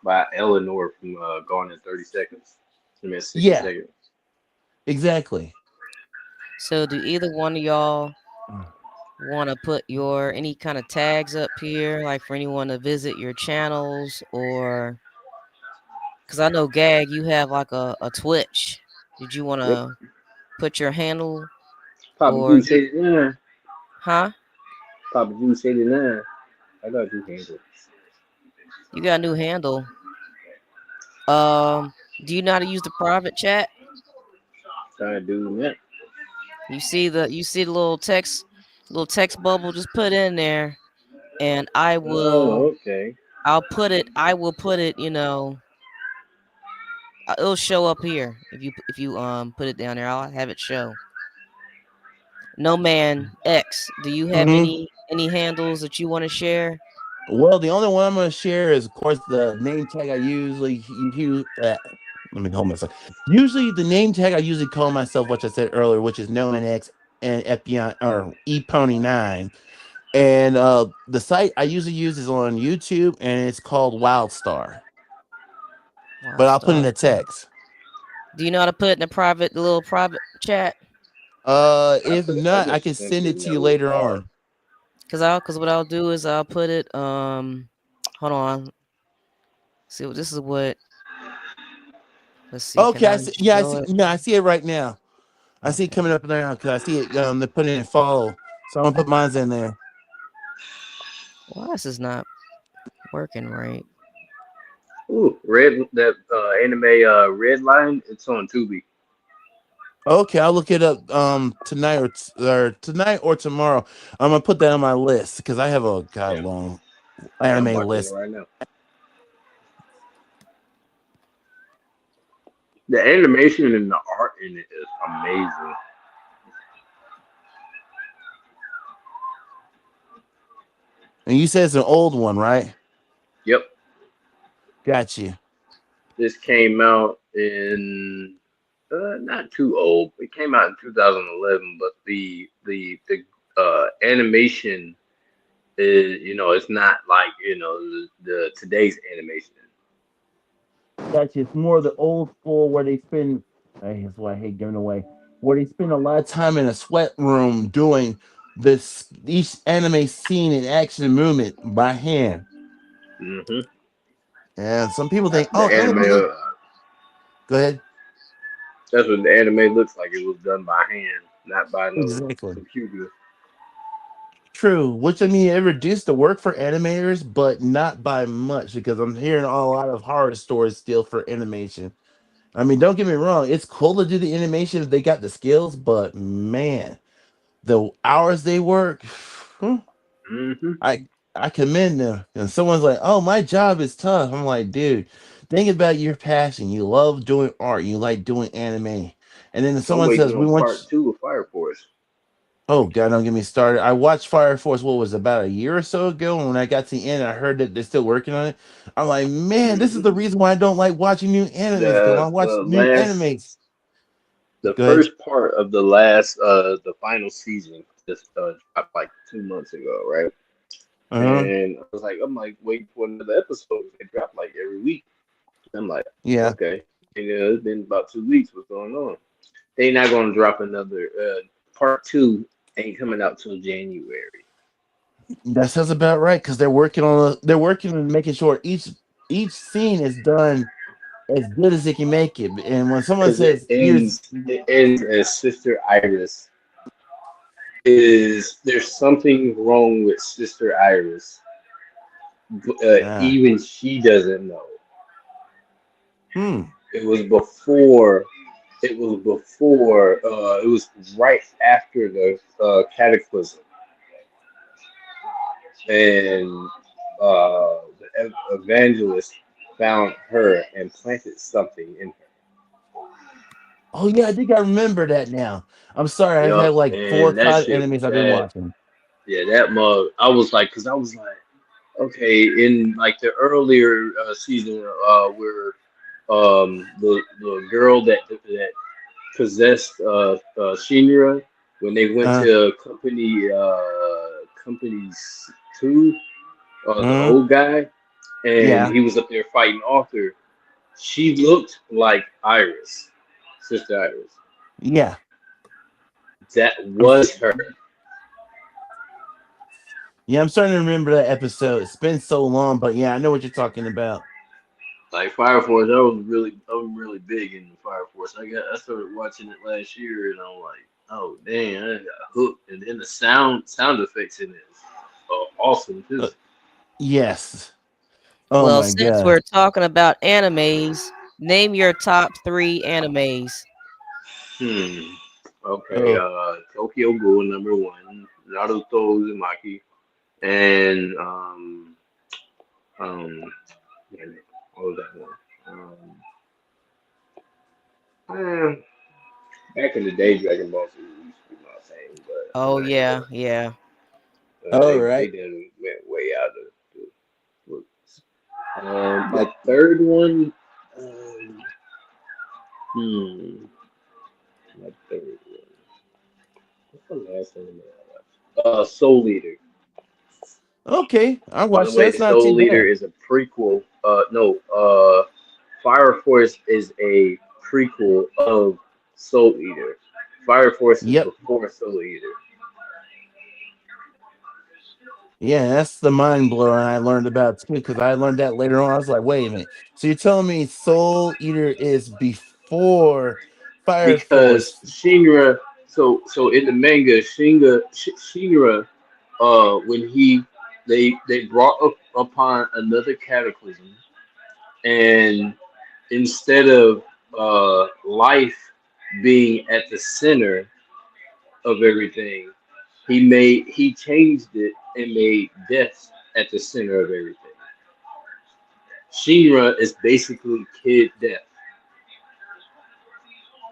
By Eleanor from Gone in 30 Seconds. I mean, 60 Yeah, seconds. exactly. So, do either one of y'all want to put your any kind of tags up here, like for anyone to visit your channels, or because I know Gag, you have like a Twitch. Did you want Yep. to put your handle Papa or Goose you, 89. huh? Papa Goose 89. I got you handle. You got a new handle. Do you know how to use the private chat? Trying to do that. You see the little text bubble. Just put in there, and Oh, okay. I will put it. It'll show up here if you put it down there. I'll have it show. No man X. Do you have Hmm. any handles that you want to share? Well, the only one I'm going to share is, of course, the name tag I usually use. Let me hold myself. Usually, the name tag I usually call myself, which I said earlier, which is Noman X and FBI or ePony9. And the site I usually use is on YouTube, and it's called WildStar. But I'll put in Wildstar. a text. Do you know how to put it in the little private chat? If I not, I just can sent send it it in to that you little later bar. on. Cause what I'll do is I'll put it hold on. See what this is what let's see, can Okay, I yeah, I show see. it? No, I see it right now. I see it Okay. coming up now because I see it. They're putting it in follow, so I'm gonna put mine in there. Why is this not working right? Ooh, that anime Red Line. It's on Tubi. Okay, I'll look it up tonight or tonight or tomorrow. I'm gonna put that on my list because I have a god Yeah, long yeah, I'm anime watching it list. right now. The animation and the art in it is amazing. And you said it's an old one, right? Yep, Got you. this came out in not too old. It came out in 2011, but the animation is, it's not like the today's animation. Got you. It's more the old school where they spend. That's why I hate giving away. Where they spend a lot of time in a sweat room doing this each anime scene and action and movement by hand. Hmm. And some people think, That's oh, the anime. anime. Go ahead. That's what the anime looks like. It was done by hand, not by no Exactly. computer. True. Which I mean, it reduced the work for animators, but not by much because I'm hearing a lot of horror stories still for animation. I mean, don't get me wrong, it's cool to do the animation if they got the skills, but man, the hours they work, Hmm. I I commend them. And someone's like, "Oh, my job is tough." I'm like, "Dude, think about your passion. You love doing art. You like doing anime." And then I'm someone waiting says, "We on want." part two of Fire Force. Oh God, don't get me started. I watched Fire Force. What was it, about a year or so ago? And when I got to the end, I heard that they're still working on it. I'm like, man, this is Hmm. the reason why I don't like watching new animes because when I The watch the new last animes. the Go ahead. first part of the last the final season just dropped like 2 months ago, right? Uh huh. And I'm like waiting for another episode. They drop like every week. I'm like, Yeah. okay. And, it's been about 2 weeks. What's going on? They not gonna drop another part two. Ain't coming out till January. That sounds about right because they're working on making sure each scene is done as good as it can make it. And when someone Because it says, "Here's," ends it ends as Sister Iris is there's something wrong with Sister Iris. ah, Even she doesn't know. hmm, It was before. It was before. It was right after the cataclysm, and the evangelist found her and planted something in her. oh yeah, I think I remember that now. I'm sorry, I've had Yup, like four or and that five shit. enemies I've been That watching. Yeah, that mug. I was like, okay, in like the earlier season, where the girl that possessed Shinra when they went Uh, to company two, the uh, old guy, and yeah, he was up there fighting Arthur. She looked like Iris, Sister Iris. yeah. That I'm was her. yeah, I'm starting to remember that episode. It's been so long, but yeah, I know what you're talking about. Like Fire Force, I'm really big into Fire Force. I started watching it last year, and I'm like, oh dang, I got hooked. And then the sound effects in it is awesome too. Uh, yes. Oh Well, my since god. we're talking about animes, name your top 3 animes. Hmm. Okay. Oh, Tokyo Ghoul #1, Naruto Uzumaki, and um, damn it, what was that one? Eh, back in the day, Dragon Ball Z used to be my thing, but Oh not yeah, anymore. yeah. all They right. done went way out of the woods. My third one, um, hmm, my third one. What's the last one that I watched? Soul Leader. Okay, I By the watched that. way, It's not too Soul Leader bad. is a prequel. No, Fire Force is a prequel of Soul Eater. Fire Force is Yep. before Soul Eater. Yeah, that's the mind blower I learned about too, because I learned that later on. I was like, wait a minute. So you're telling me Soul Eater is before Fire Because Force? Shinra, so in the manga, Shinra, when they brought up upon another cataclysm, and instead of life being at the center of everything, he changed it and made death at the center of everything. Shinra is basically Kid Death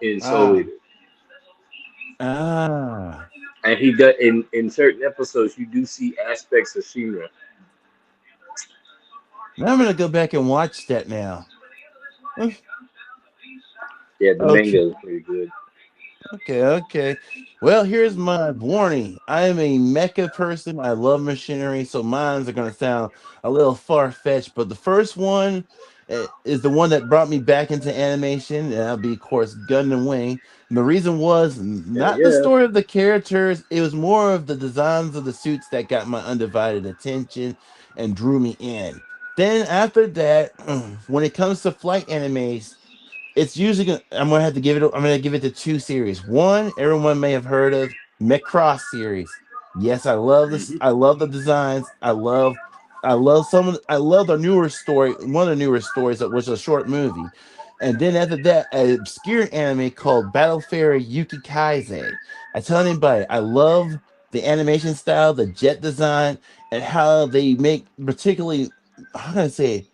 in Soul Ah, Eater. ah. And he does in certain episodes you do see aspects of Shinra. Now I'm gonna go back and watch that now. Yeah, the Okay. manga is pretty good. Okay. Well, here's my warning. I am a mecha person. I love machinery, so mines are going to sound a little far fetched. But the first one is the one that brought me back into animation, and that'll be, of course, Gundam Wing. And the reason was Yeah, not the yeah. story of the characters, it was more of the designs of the suits that got my undivided attention and drew me in. Then, after that, when it comes to flight animes, it's usually gonna, I'm gonna give it to two series. One, everyone may have heard of Macross series. Yes, I love this. Hmm. I love the designs. I love I love the newer story. One of the newer stories that was a short movie. And then after that, an obscure anime called Battle Fairy Yuki Kaizei. I tell anybody, I love the animation style, the jet design, and how they make particularly, how can I say,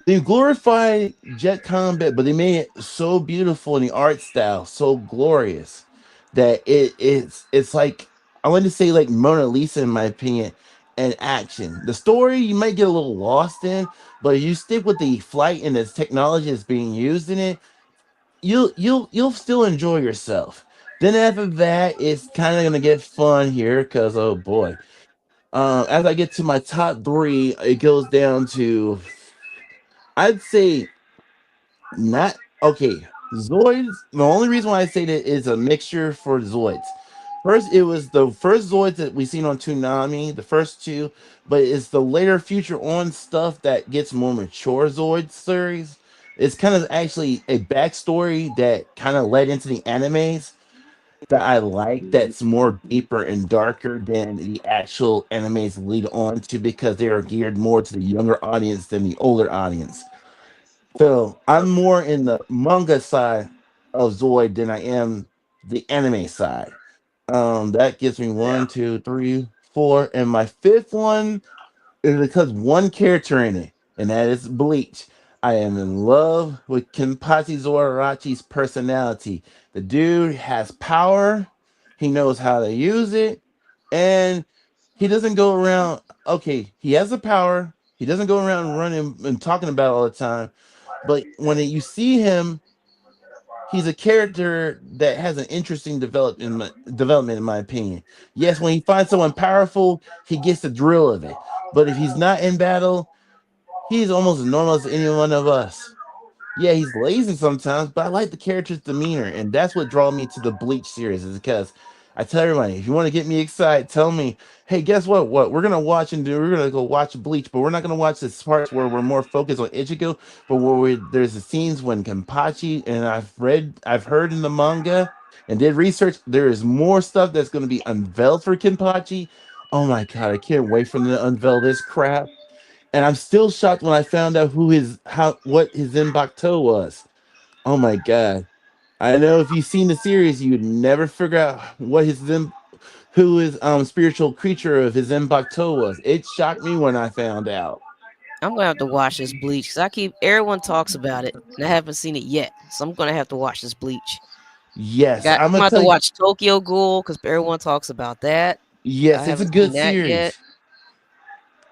they glorify jet combat, but they made it so beautiful in the art style, so glorious that it's like, I want to say like Mona Lisa in my opinion, and action. The story you might get a little lost in, but if you stick with the flight and the technology that's being used in it, you'll still enjoy yourself. Then after that, it's kind of gonna get fun here because oh boy. As I get to my top three, it goes down to, I'd say, not okay. Zoids. The only reason why I say that is a mixture for Zoids. First, it was the first Zoids that we seen on Toonami, the first two, but it's the later future on stuff that gets more mature Zoid series. It's kind of actually a backstory that kind of led into the animes that I like. Hmm. That's more deeper and darker than the actual animes lead on to because they are geared more to the younger audience than the older audience. So I'm more in the manga side of Zoid than I am the anime side. That gives me Yeah. one, two, three, four, and my fifth one is because one character in it, and that is Bleach. I am in love with Kenpachi Zorachi's personality. The dude has power, he knows how to use it, and he doesn't go around. Okay, he has the power. He doesn't go around running and talking about it all the time, but when you see him, he's a character that has an interesting development, in my opinion. Yes, when he finds someone powerful, he gets the drill of it. But if he's not in battle, he's almost as normal as any one of us. Yeah, he's lazy sometimes, but I like the character's demeanor, and that's what draw me to the Bleach series. Is because I tell everybody, if you want to get me excited, tell me, hey, guess what? What we're gonna watch and do? We're gonna go watch Bleach, but we're not gonna watch the parts where we're more focused on Ichigo, but there's the scenes when Kenpachi, and I've heard in the manga and did research. There is more stuff that's gonna be unveiled for Kenpachi. Oh my god, I can't wait for them to unveil this crap. And I'm still shocked when I found out what his Zenbakuto was. Oh my god. I know if you've seen the series, you'd never figure out who his spiritual creature of his Zenbakuto was. It shocked me when I found out. I'm gonna have to watch this Bleach because everyone talks about it and I haven't seen it yet, so I'm gonna have to watch this Bleach. Yes, I'm I'm gonna gonna have to tell you. watch Tokyo Ghoul because everyone talks about that. I Yes, it's a haven't seen good that yet. series.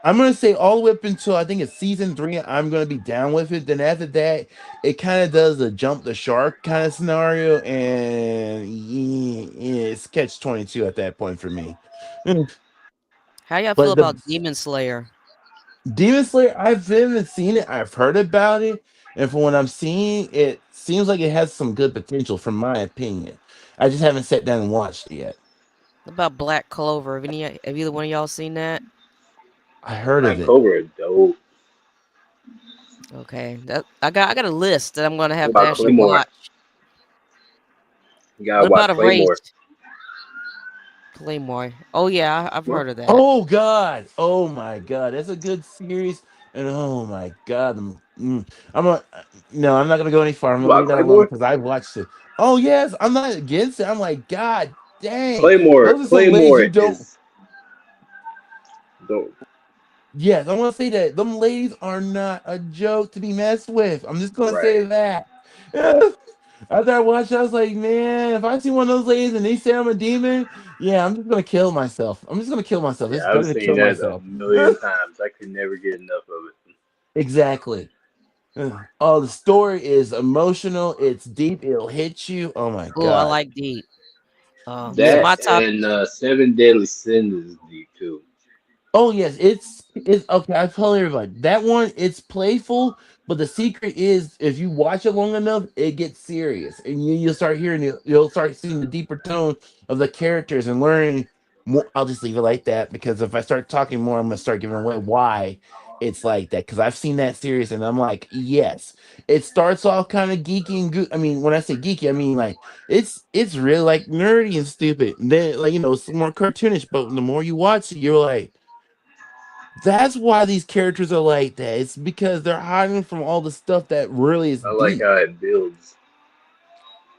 I'm gonna say all the way up until I think it's season three. I'm gonna be down with it. Then after that, it kind of does a jump the shark kind of scenario, and yeah, it's catch 22 at that point for me. How y'all feel But the about Demon Slayer? Demon Slayer, I haven't seen it. I've heard about it, and from what I'm seeing, it seems like it has some good potential, from my opinion. I just haven't sat down and watched it yet. What about Black Clover? Have either one of y'all seen that? I heard of Black it. Clover is dope. Okay, that I got a list that I'm gonna What have to about actually Claymore? watch. You gotta What watch about Claymore. Erased? Claymore. Oh yeah, I've What? heard of that. Oh God! Oh my God! That's a good series, and oh my God, I'm a no. I'm not gonna go any far. I'm What gonna about leave that alone Claymore? because I've watched it. Oh yes, I'm not against it. I'm like, God dang, Claymore. those are some ladies Claymore you don't. is dope. Yes, I want to say that them ladies are not a joke to be messed with. I'm just gonna say Right. that. After I watched, it, I was like, man, if I see one of those ladies and they say I'm a demon, yeah, I'm just gonna kill myself. I'm just gonna kill myself. It's Yeah, I've better to seen kill that a myself. million times. I could never get enough of it. Exactly. Oh, the story is emotional. It's deep. It'll hit you. Oh my Oh, I God. like Deep. Yeah. My That top. and Seven Deadly Sins is deep too. Oh yes, it's okay. I tell everybody that one. It's playful, but the secret is if you watch it long enough, it gets serious, and you'll start hearing it. You'll start seeing the deeper tone of the characters and learning more. I'll just leave it like that because if I start talking more, I'm gonna start giving away why it's like that. Because I've seen that series, and I'm like, yes, it starts off kind of geeky and I mean, when I say geeky, I mean like it's really like nerdy and stupid. Then like it's more cartoonish, but the more you watch it, you're like that's why these characters are like that. It's because they're hiding from all the stuff that really is I like deep. how it builds.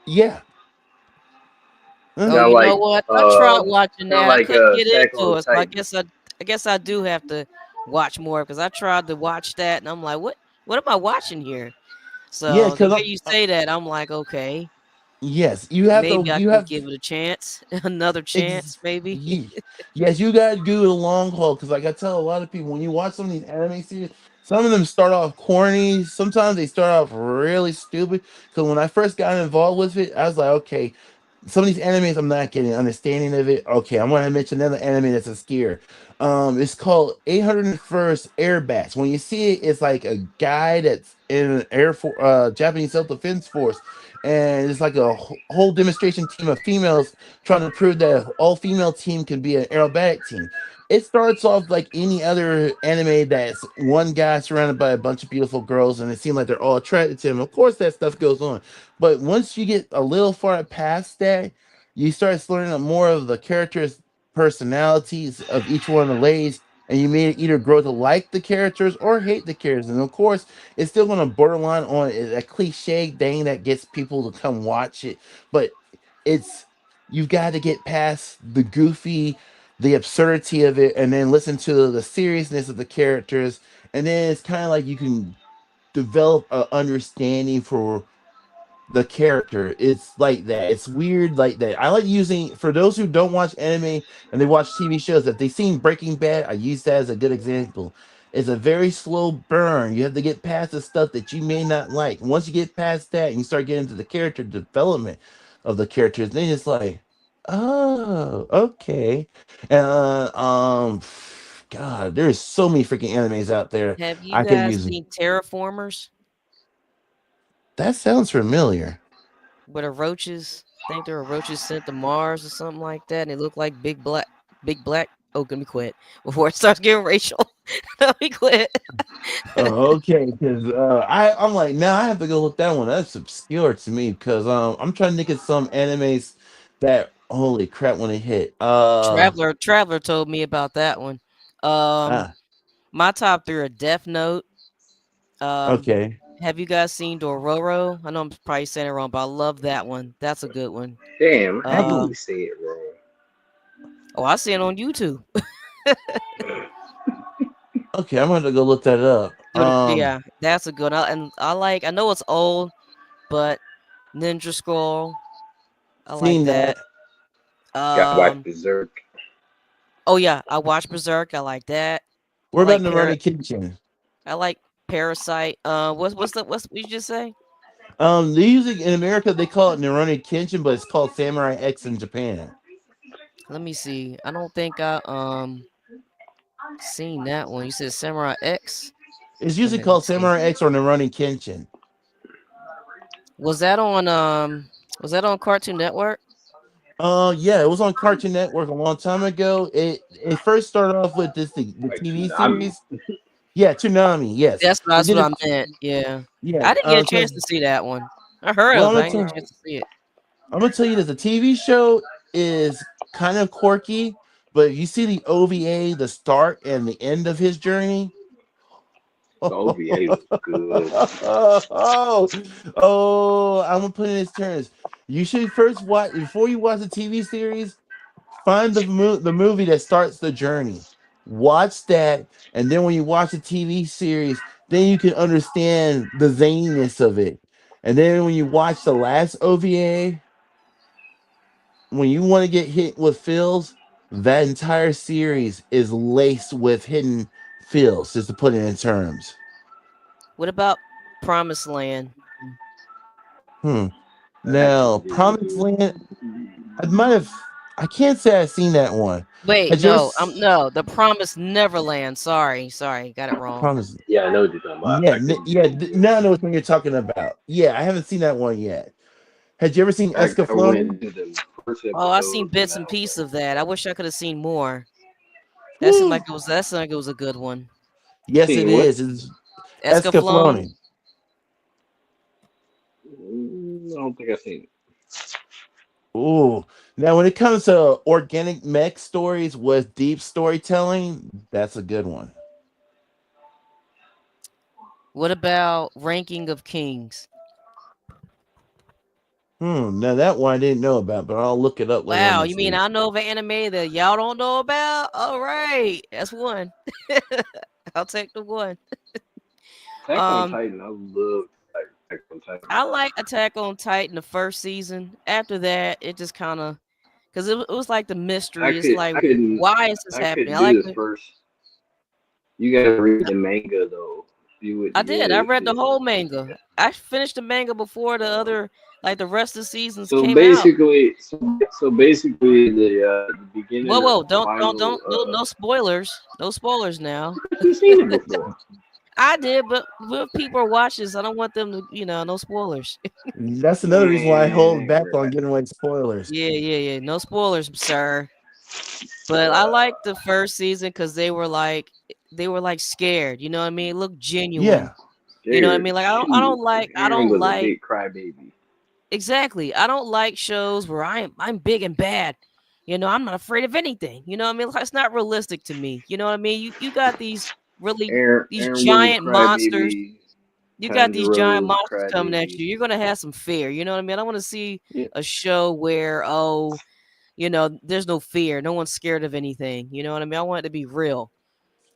Yeah. Oh, Uh, Kind of you know like what? I tried watching kind of that. I like couldn't get Attack on into the it, so I Titan. guess I do have to watch more because I tried to watch that and I'm like, what am I watching here? yeah, So the because way you say that, I'm like, okay, yes, you have to. maybe I You can have give it a chance, another ex- chance, maybe. yes, you gotta do the long haul. Because like I tell a lot of people, when you watch some of these anime series, some of them start off corny. Sometimes they start off really stupid. Because when I first got involved with it, I was like, okay, some of these animes I'm not getting understanding of it. Okay, I'm gonna mention another anime that's a scare. It's called 801st Airbatch. When you see it, it's like a guy that's in an air for Japanese self defense force, and it's like a whole demonstration team of females trying to prove that an all female team can be an aerobatic team. It starts off like any other anime that's one guy surrounded by a bunch of beautiful girls, and it seems like they're all attracted to him. Of course, that stuff goes on, but once you get a little far past that, you start learning more of the characters' personalities of each one of the ladies, and you may either grow to like the characters or hate the characters. And of course, it's still going to borderline on a cliche thing that gets people to come watch it, but it's you've got to get past the goofy, the absurdity of it, and then listen to the seriousness of the characters, and then it's kind of like you can develop a understanding for the character. It's like that. It's weird like that. I like using for those who don't watch anime and they watch TV shows. If they've seen Breaking Bad, I use that as a good example. It's a very slow burn. You have to get past the stuff that you may not like. Once you get past that and you start getting into the character development of the characters, then it's like, oh, okay. God, there's so many freaking animes out there Have you I can guys use. seen Terraformers? That sounds familiar. Where the roaches think there were roaches sent to Mars or something like that, and they look like big black. Oh, let me quit before it starts getting racial. Let me quit. Oh, okay, because I'm like now I have to go look that one. That's obscure to me because I'm trying to think of some animes that holy crap when it hit. Traveler told me about that one. Um, Ah, my top three are Death Note. Um, okay. have you guys seen Dororo? I know I'm probably saying it wrong, but I love that one. That's a good one. Damn, how Have do you? you say it wrong? Oh, I see it on YouTube. Okay, I'm gonna go look that up. Yeah, that's a good. And I like. I know it's old, but Ninja Scroll. I like Seen that. that. Gotta watch Um. Berserk. Oh yeah, I watched Berserk. I like that. I We're about like to run a kitchen. I like Parasite. What's what you just say? They usually in America they call it Naroni Kenshin, but it's called Samurai X in Japan. Let me see. I don't think I seen that one. You said Samurai X. It's Let usually me called see. Samurai X or Naroni Kenshin. Was that on Cartoon Network? Yeah, it was on Cartoon Network a long time ago. It first started off with the Like TV Toonami. series. Yeah, Toonami. Yes, they That's did what it. I meant. Yeah. Yeah, I didn't get a chance because to see that one. I heard well, of it, but I didn't get a chance to see it. I'm gonna tell you this: the TV show is kind of quirky, but if you see the OVA, the start and the end of his journey. The OVA was good. I'm gonna put it in its terms. You should first watch before you watch the TV series. Find the movie that starts the journey. Watch that, and then when you watch the TV series, then you can understand the zaniness of it. And then when you watch the last OVA, when you want to get hit with feels, that entire series is laced with hidden feels, just to put it in terms. What about Promised Land? Hmm. That Now, one didn't Promised do Land, I it. might have, I can't say I've seen that one. Wait, Had you ever no, no, the Promised Neverland. Sorry, got it wrong. Promised? Yeah, I know what you're talking about. I couldn't do it yet. Now I know which one you're talking about. Yeah, I haven't seen that one yet. Had you ever seen I Escaflowne? went to the first Oh, I seen episode and bits I and was pieces like, of that. I wish I could have seen more. Whew. That seemed like it was a good one. Yes, it seeing what? is. It's Escaflowne. Escaflowne. I don't think I've seen it. Ooh. Now, when it comes to organic mech stories with deep storytelling, that's a good one. What about Ranking of Kings? Now that one I didn't know about, but I'll look it up later on Wow, you this mean week. I know of an anime that y'all don't know about? All right, that's one. I'll take the one. Attack on Um, Titan, I love Attack on Titan. I like Attack on Titan the first season. After that, it just kind of because it was like the mystery. It's like, why is this I happening? couldn't I like do this the. first. You gotta read the manga though. You would I did. I yeah, read the whole yeah. manga. I finished the manga before the Um, other, like the rest of the seasons so came out. basically, so basically, the Whoa, beginning of whoa! the final. No spoilers. No spoilers now. You've seen it before. I did, but if people are watching this, I don't want them to, no spoilers. That's another reason why I hold Man, back on giving away spoilers. Yeah. No spoilers, sir. But I liked the first season because they were like scared. You know what I mean? It looked genuine. Yeah. You know what I scared. mean? Like Shoot, Aaron don't was a like big crybaby. exactly. I don't like shows where I'm big and bad. I'm not afraid of anything. You know what I mean? Like, it's not realistic to me. You know what I mean? You got these Aaron was a giant monsters. crybaby. You got these Tanjiro giant was a monsters coming at crybaby. you. You're gonna have some fear. You know what I mean? I want to see Yeah. a show where there's no fear. No one's scared of anything. You know what I mean? I want it to be real.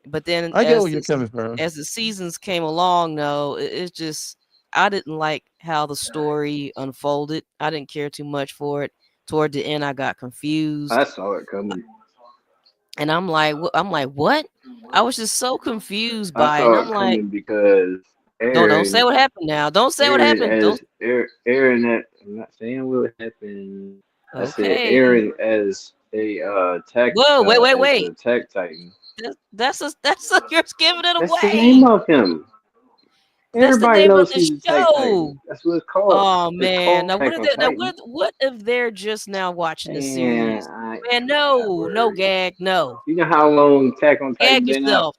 But then I get where you're coming from. as the seasons came along, though, it's just I didn't like how the story unfolded. I didn't care too much for it. Toward the end, I got confused, I saw it coming. and I'm like, what? I was just so confused I by it. And saw I'm it like, coming because don't say what happened now. Don't say what happened. Don't. Aaron. I'm not saying what happened. I said Okay. Aaron as a Whoa, wait. as a tech titan. That's you're giving it That's the away. name of him. That's the Everybody name of knows the he's a tech show. titan. That's what it's called. Oh It's man! called Now what Attack if on they, now Titan. what if they're just now watching the And series? Man, no gag, no. You know how long Attack on Titan Gag been out? yourself.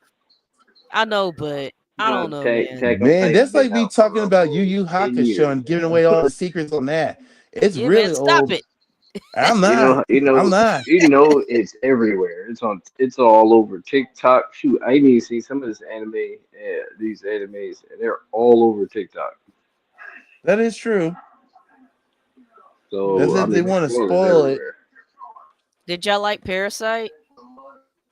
I know, but I don't know, man. Attack on Man, Titan that's like been me out for talking a about Yu whole Yu 10 Hakusho years. and giving away all the secrets on that. It's Yeah, man, really stop old. it. I'm not. I'm not. It's everywhere. It's all over TikTok. Shoot, I even see some of this these animes, and they're all over TikTok. That is true. That's So I if they mean, want to spoilers spoil it. everywhere. Did y'all like Parasite?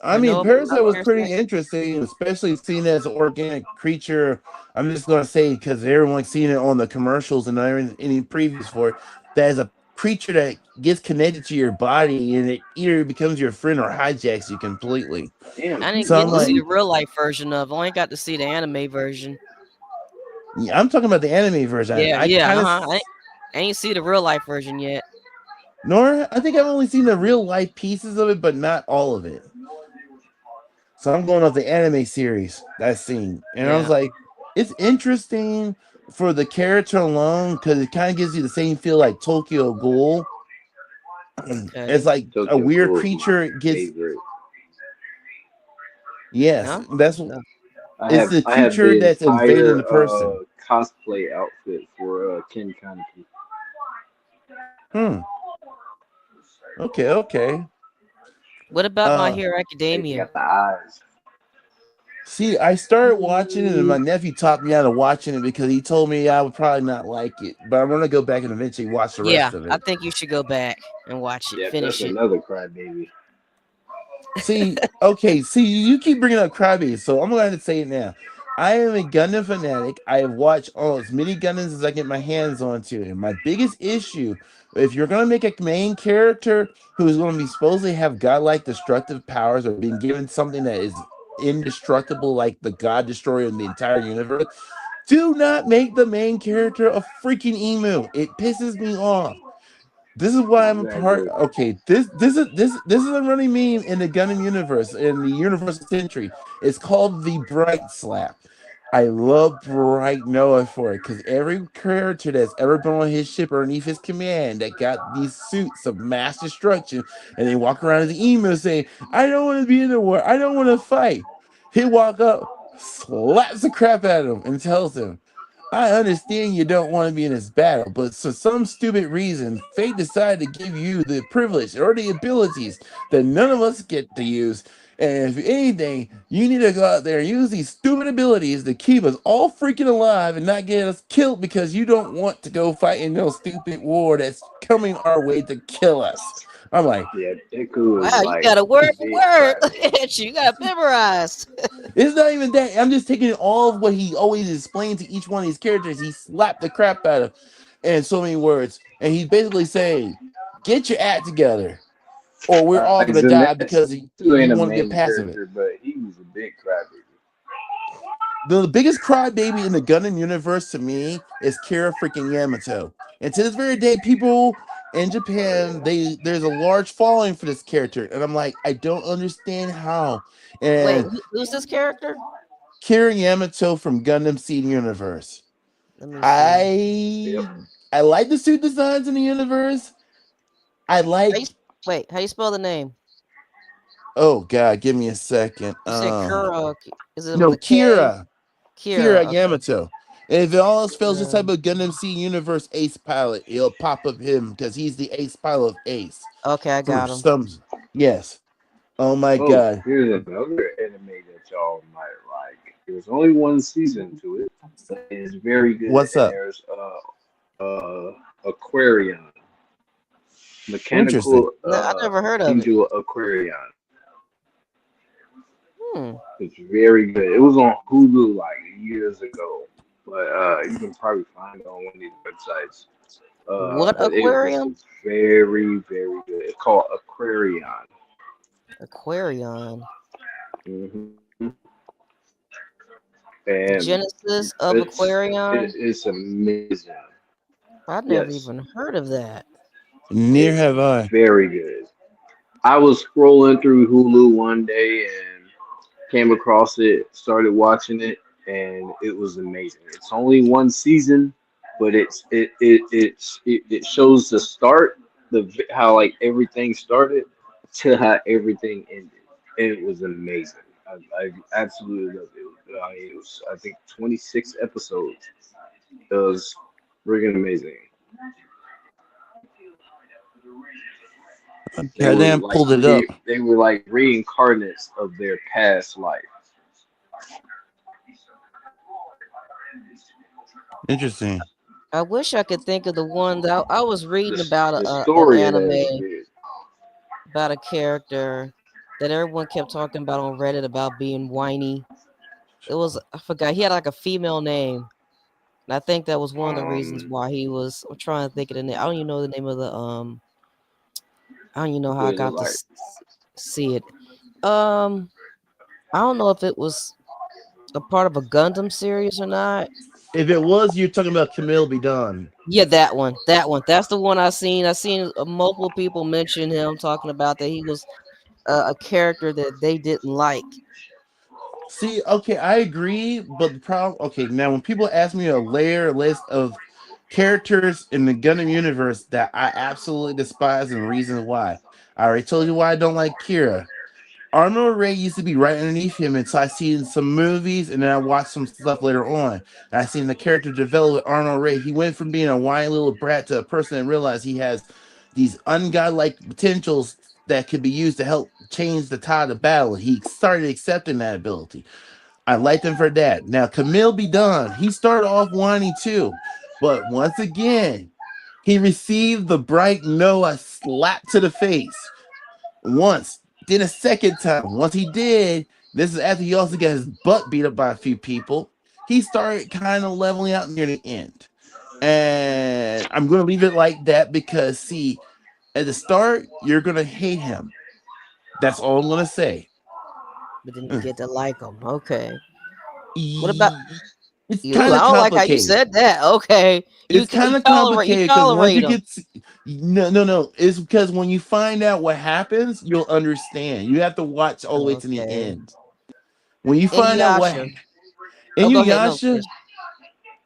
I Or mean, know about Parasite was pretty Parasite? interesting, especially seen as an organic creature. I'm just gonna say because everyone's seen it on the commercials and any previews for it. That is a creature that gets connected to your body and it either becomes your friend or hijacks you completely. Damn, I didn't So get I'm to see like, the real life version of. I only got to see the anime version. yeah, I'm talking about the anime version. I Yeah. kind of, I ain't see the real life version yet. nor I think I've only seen the real life pieces of it, but not all of it. So I'm going off the anime series that scene, and I was Yeah. like, it's interesting, for the character alone, because it kind of gives you the same feel like Tokyo Ghoul. Okay. It's like a Tokyo weird Ghoul is creature my gets. favorite. Yes, No. that's No. it's the I have creature the that's invading entire the person. cosplay outfit for Ken Kaneki. Hmm. Okay. Okay. What about My Uh, Hero He's Academia? got the eyes. See, I started watching it, and my nephew taught me how to watching it because he told me I would probably not like it, but I'm gonna go back and eventually watch the Yeah, rest of I it. think you should go back and watch it, Yep, that's finish it. another crybaby. See, okay, see, you keep bringing up Crybaby, so I'm going to say it now. I am a Gundam fanatic. I have watched as many Gundams as I get my hands onto, and my biggest issue, if you're going to make a main character who's going to be supposedly have godlike destructive powers or being given something that is indestructible, like the God Destroyer in the entire universe, do not make the main character a freaking emu. It pisses me off. This is why I'm a part. Exactly. Okay, this is a running meme in the Gundam universe in the Universal Century. It's called the Bright Slap. I love Bright Noah for it because every character that's ever been on his ship or underneath his command that got these suits of mass destruction and they walk around as emo saying, "I don't want to be in the war. I don't want to fight." He walk up, slaps the crap out of him, and tells him, I understand you don't want to be in this battle, but for some stupid reason, fate decided to give you the privilege or the abilities that none of us get to use. And if anything, you need to go out there and use these stupid abilities to keep us all freaking alive and not get us killed because you don't want to go fight in no stupid war that's coming our way to kill us. I'm like, Yeah, Deku is Wow, you like got a a word for big word. Look crybaby. at you. You got it memorized. it's not even that. I'm just taking all of what he always explained to each one of these characters. He slapped the crap out of in so many words. And he's basically saying, get your act together, or we're all Like gonna die because Zenitsu ain't you a want to be a main pacifist. character, but he was a big crybaby. The biggest crybaby in the Gundam universe to me is Kira freaking Yamato. And to this very day, people in Japan, there's a large following for this character. And I'm like, I don't understand how. Wait, And who's this character? Kira Yamato from Gundam Seed Universe. Let me see. Yep. I like the suit designs in the universe. I How you, like wait, how you spell the name? oh god, give me a second. You said Kura. Is it with No, a K? Kira Kira. Okay. Yamato. And if it all spells this type Kira. of Gundam Seed Universe Ace pilot, it'll pop up him because he's the ace pilot of Ace. Okay, I For got him. some yes. Oh my Oh, god. here's another anime that y'all might like. There's only one season to it, but it's very good. What's And up? there's Aquarion, Interesting. Mechanical No, I never heard of it. Angel Aquarion. Hmm. It's very good. It was on Hulu like years ago, but you can probably find it on one of these websites. What But it's aquarium? very, very good. It's called Aquarion. Aquarion. hmm And Genesis of it's Aquarion. it's amazing. I've never Yes, even heard of that. Near it's have I. very good. I was scrolling through Hulu one day and came across it, started watching it, and it was amazing. It's only one season, but it shows the start, how like everything started to how everything ended. It was amazing. I absolutely loved it. It was I think 26 episodes. It was freaking amazing. They were Goddamn like pulled it up. they were like reincarnates of their past life. Interesting. I wish I could think of the one that I was reading about The an story of that is anime weird. about a character that everyone kept talking about on Reddit about being whiny. It was I forgot he had like a female name, and I think that was one of the reasons Um, why he was. I'm trying to think of the name. I don't even know the name of the I don't even know how I there's a got to like see it. Um, I don't know if it was a part of a Gundam series or not. If it was, you're talking about Camille Be Done. Yeah, that one. That one. That's the one I seen. I seen multiple people mention him talking about that he was a character that they didn't like. See, okay, I agree, but the problem, okay, now when people ask me a layer list of characters in the Gundam universe that I absolutely despise and reasons why, I already told you why I don't like Kira. Arnold Ray used to be right underneath him, and so I seen some movies, and then I watched some stuff later on. And I seen the character develop with Arnold Ray. He went from being a whiny little brat to a person that realized he has these ungodlike potentials that could be used to help change the tide of battle. He started accepting that ability. I liked him for that. Now, Camille be done. He started off whiny too, but once again, he received the bright no a slap to the face once. Then a second time. Once he did, this is after he also got his butt beat up by a few people. He started kind of leveling out near the end. And I'm going to leave it like that because, see, at the start, you're going to hate him. That's all I'm going to say. But then you get to like him. Okay. What about It's you? kind I of don't like how you complicated. said that. Okay. It's kind You of tolerate complicated because once you him. get no, it's because when you find out what happens, you'll understand. You have to watch all the way to the Okay. end. When you find out what Inuyasha. Oh, go ahead. No. Inuyasha,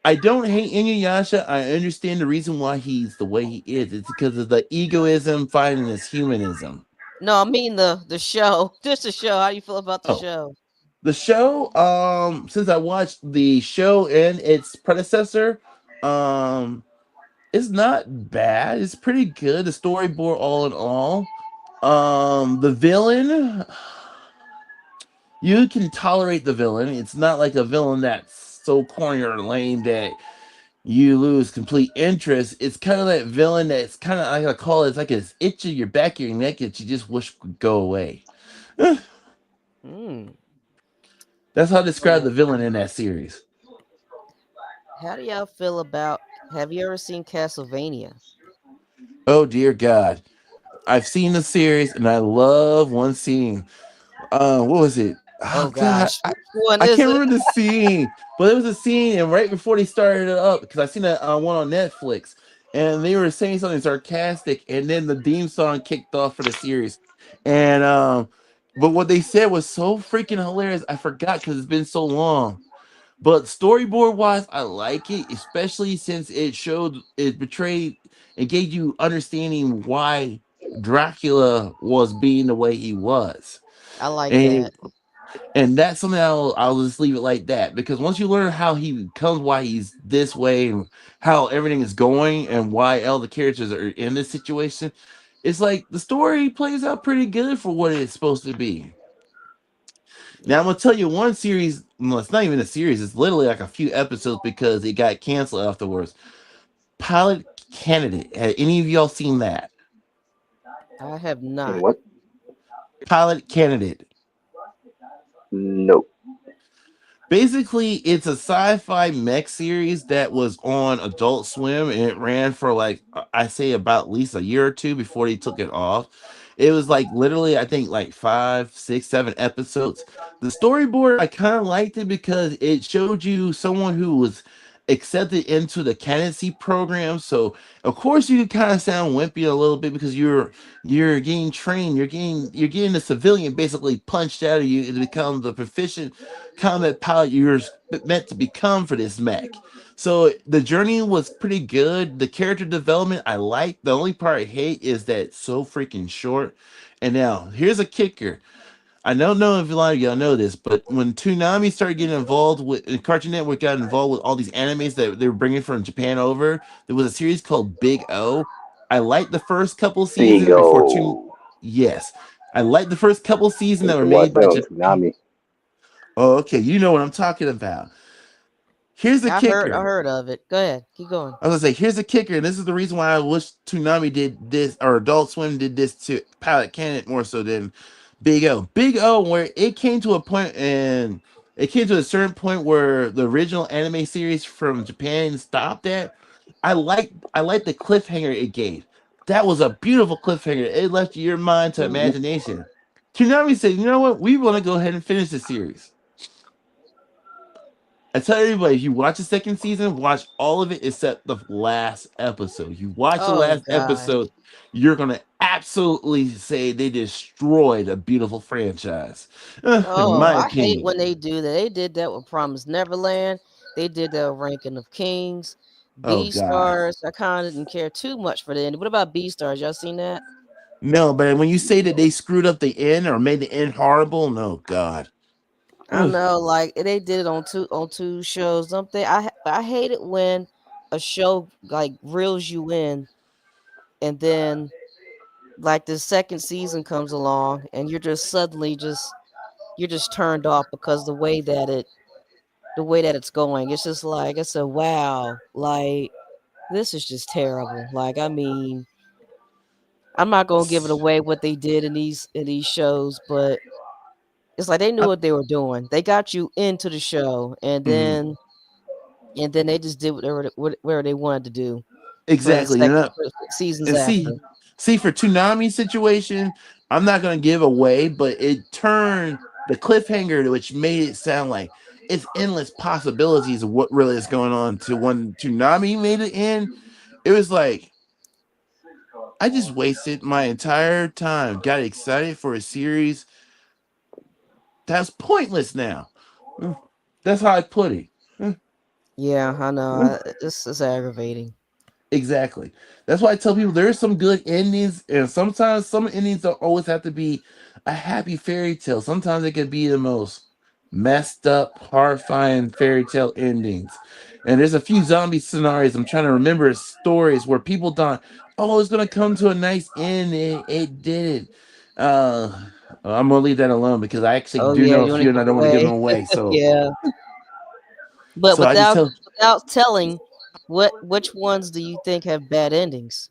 I don't hate Inuyasha. I understand the reason why he's the way he is. It's because of the egoism fighting his humanism. No, I mean the show. Just the show. How do you feel about the Oh, show? the show, since I watched the show and its predecessor, um, it's not bad. It's pretty good. The storyboard, all in all. The villain, you can tolerate the villain. It's not like a villain that's so corny or lame that you lose complete interest. It's kind of that villain that's kind of, I gotta call it, it's like it's itch in your back of your neck that you just wish would go away. Hmm. That's how I describe Oh, the villain in that series. how do y'all feel about? Have you ever seen Castlevania? Oh dear God. I've seen the series and I love one scene. What was it? Oh Oh God, gosh, which one I is can't it? remember the scene, but there was a scene, and right before they started it up, because I seen that one on Netflix, and they were saying something sarcastic, and then the theme song kicked off for the series, and but what they said was so freaking hilarious. I forgot because it's been so long. But storyboard wise, I like it, especially since it betrayed, it gave you understanding why Dracula was being the way he was. I like And that. and that's something I'll just leave it like that because once you learn how he becomes, why he's this way, and how everything is going, and why all the characters are in this situation, it's like the story plays out pretty good for what it's supposed to be. Now I'm Yeah, gonna tell you one series. Well, it's not even a series. It's literally like a few episodes because it got canceled afterwards. Pilot Candidate. Have any of y'all seen that? I have And not. what? Pilot Candidate. Nope. Basically, it's a sci-fi mech series that was on Adult Swim, and it ran for like I say about at least a year or two before they took it off. It was like literally, I think like 5, 6, 7 episodes. The storyboard, I kind of liked it because it showed you someone who was accepted into the candidacy program. So of course you kind of sound wimpy a little bit because you're getting trained, you're getting the civilian basically punched out of you to become the proficient combat pilot you're meant to become for this mech. So the journey was pretty good. The character development I like. The only part I hate is that it's so freaking short. And now here's a kicker. I don't know if a lot of y'all know this, but when Toonami started getting involved with and Cartoon Network got involved with all these animes that they were bringing from Japan over, there was a series called Big O. I liked the first couple seasons before two. Bingo. Yes, I liked the first couple I seasons that used were to watch made by that on Japan. Toonami. Oh, okay, you know what I'm talking about. Here's the I kicker. heard of it. Go ahead, keep going. I was gonna say, here's the kicker, and this is the reason why I wish Toonami did this or Adult Swim did this to Pilot Candidate more so than Big O. Big O, where it came to a point, and it came to a certain point where the original anime series from Japan stopped at. I like the cliffhanger it gave. That was a beautiful cliffhanger. It left your mind to Hmm. imagination. Toonami said, "You know what? We want to go ahead and finish the series." I tell everybody, if you watch the second season, watch all of it except the last episode. You watch the Oh last gosh. episode, you're gonna absolutely say they destroyed a beautiful franchise, in Oh, my I hate opinion. when they do that. They did that with Promise Neverland. They did that with Ranking of Kings, Oh God. Beastars. I kind of didn't care too much for the end. What about Beastars? Y'all seen that? No, but when you say that they screwed up the end or made the end horrible, no God. I Ugh. know, like they did it on two shows. Something I hate it when a show like reels you in, and then like the second season comes along, and you're just suddenly you're just turned off because the way that it's going. It's just like it's a wow, like this is just terrible. Like I mean, I'm not gonna give it away what they did in these shows, but it's like they knew I- what they were doing. They got you into the show, and mhm. then they just did whatever they wanted to do for the Exactly. second for seasons And after. see for Toonami situation, I'm not gonna give away, but it turned the cliffhanger, which made it sound like it's endless possibilities of what really is going on. To when Toonami made it in, it was like I just wasted my entire time, got excited for a series that's pointless now. Mm, That's how I put it. Mm, Yeah, I know. mm. It's aggravating. Exactly. That's why I tell people there's some good endings, and sometimes some endings don't always have to be a happy fairy tale. Sometimes it can be the most messed up, horrifying fairy tale endings. And there's a few zombie scenarios. I'm trying to remember stories where people thought, "Oh, it's gonna come to a nice end." It didn't. Uh, I'm gonna leave that alone because I actually Oh do yeah, know a you want to few, and give I it don't want to give them away? away. Yeah, but So I just tell without telling, which ones do you think have bad endings?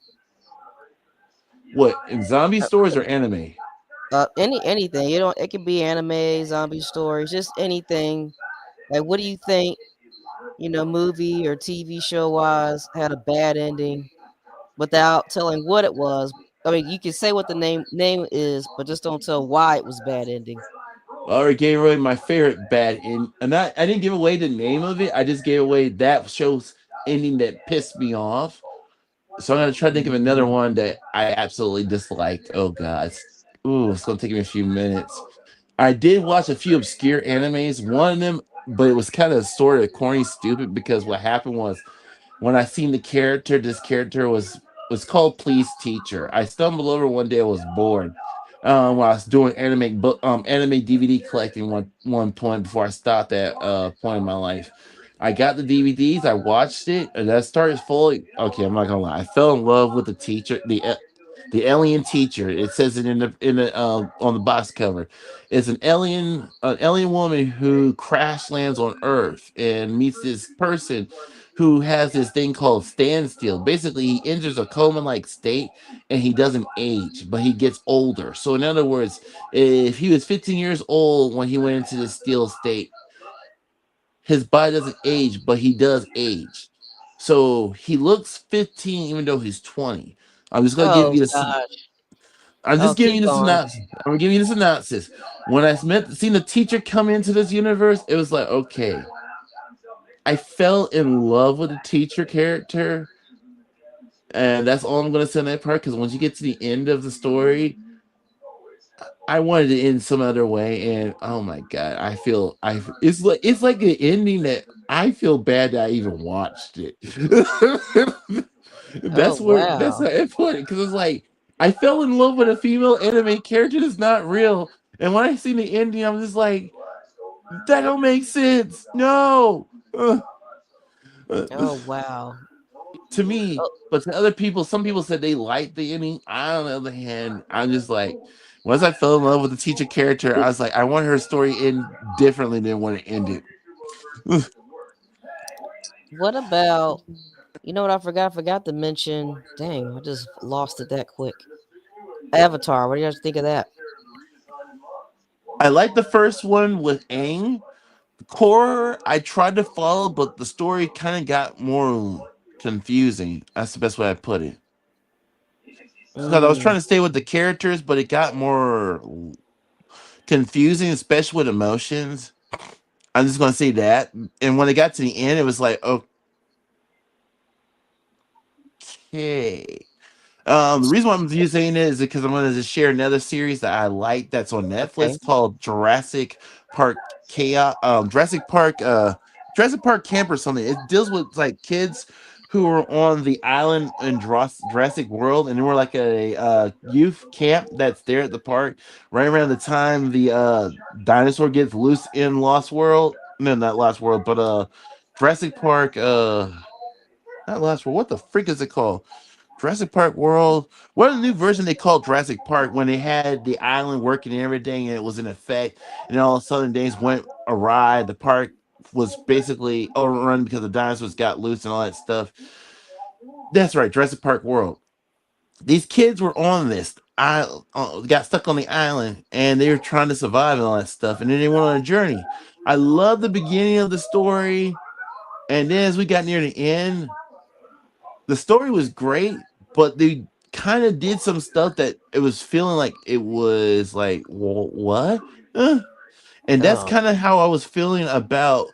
what in zombie stories or anime. Anything. You don't. It could be anime, zombie stories, just anything. Like, what do you think? Movie or TV show wise had a bad ending without telling what it was. I mean, you can say what the name is, but just don't tell why it was bad ending. I already gave away my favorite bad in, and I didn't give away the name of it. I just gave away that show's ending that pissed me off. So I'm gonna try to think of another Mm. one that I absolutely disliked. Oh god, ooh, it's gonna take me a few minutes. I did watch a few obscure animes. One of them, but it was kind of sort of corny, stupid because what happened was when I seen the character, this character was called Please Teacher. I stumbled over one day. I was bored. While I was doing anime DVD collecting one point before I stopped that point in my life. I got the DVDs, I watched it, and that started fully. Okay, I'm not gonna lie. I fell in love with the teacher, the alien teacher. It says it in the on the box cover. It's an alien woman who crash lands on Earth and meets this person who has this thing called standstill. Basically, he enters a coma-like state and he doesn't age, but he gets older. So, in other words, if he was 15 years old when he went into this still state, his body doesn't age, but he does age. So he looks 15 even though he's 20. I'm just gonna give Oh you the gosh. I'm Oh, just giving keep you the going. synopsis. I'm gonna give you the synopsis. When I seen the teacher come into this universe, it was like, okay, I fell in love with the teacher character, and that's all I'm gonna say on that part. Because once you get to the end of the story, I wanted to end some other way, and oh my god, it's like an ending that I feel bad that I even watched it. Oh That's how wow. I put it because it's like I fell in love with a female anime character that's not real, and when I seen the ending, I'm just like, that don't make sense. No. Oh wow. To me, Oh, but to other people, some people said they liked the ending. I, on the other hand, I'm just like, once I fell in love with the teacher character, I was like, I want her story end differently than when it ended. what about? You know what I forgot? I forgot to mention. Dang, I just lost it that quick. Avatar. What do you guys think of that? I like the first one with Aang. Core, I tried to follow, but the story kind of got more confusing. That's the best way I put it. Because I was trying Mm. to stay with the characters, but it got more confusing, especially with emotions. I'm just gonna say that. And when it got to the end, it was like, okay. The reason why I'm saying it is because I'm going to just share another series that I like that's on Okay. Netflix called Jurassic Park Chaos. Jurassic Park Camp or something. It deals with like kids who were on the island in Jurassic World, and they were like a youth camp that's there at the park right around the time the dinosaur gets loose in Lost World. No, not Lost World, but Jurassic Park. Not Lost World. What the freak is it called? Jurassic Park World. What a new version they called Jurassic Park when they had the island working and everything and it was in effect, and all of a sudden things went awry. The park was basically overrun because the dinosaurs got loose and all that stuff. That's right, Jurassic Park World. These kids were on this. I got stuck on the island and they were trying to survive and all that stuff, and then they went on a journey. I love the beginning of the story, and then as we got near the end, the story was great, but they kind of did some stuff that it was feeling like it was like, what? Uh, and that's Oh. kind of how I was feeling about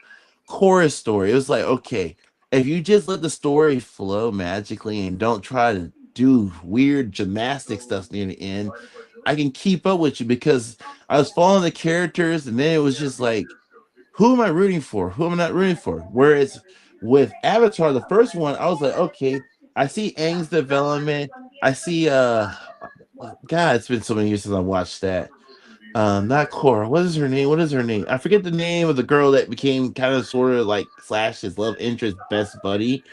Korra's story. It was like, okay, if you just let the story flow magically and don't try to do weird gymnastic stuff near the end, I can keep up with you because I was following the characters, and then it was just like, who am I rooting for? Who am I not rooting for? Whereas with Avatar, the first one, I was like, okay, I see Aang's development. I see God, it's been so many years since I watched that. Not Korra. What is her name? What is her name? I forget the name of the girl that became kind of sort of like slash his love interest best buddy.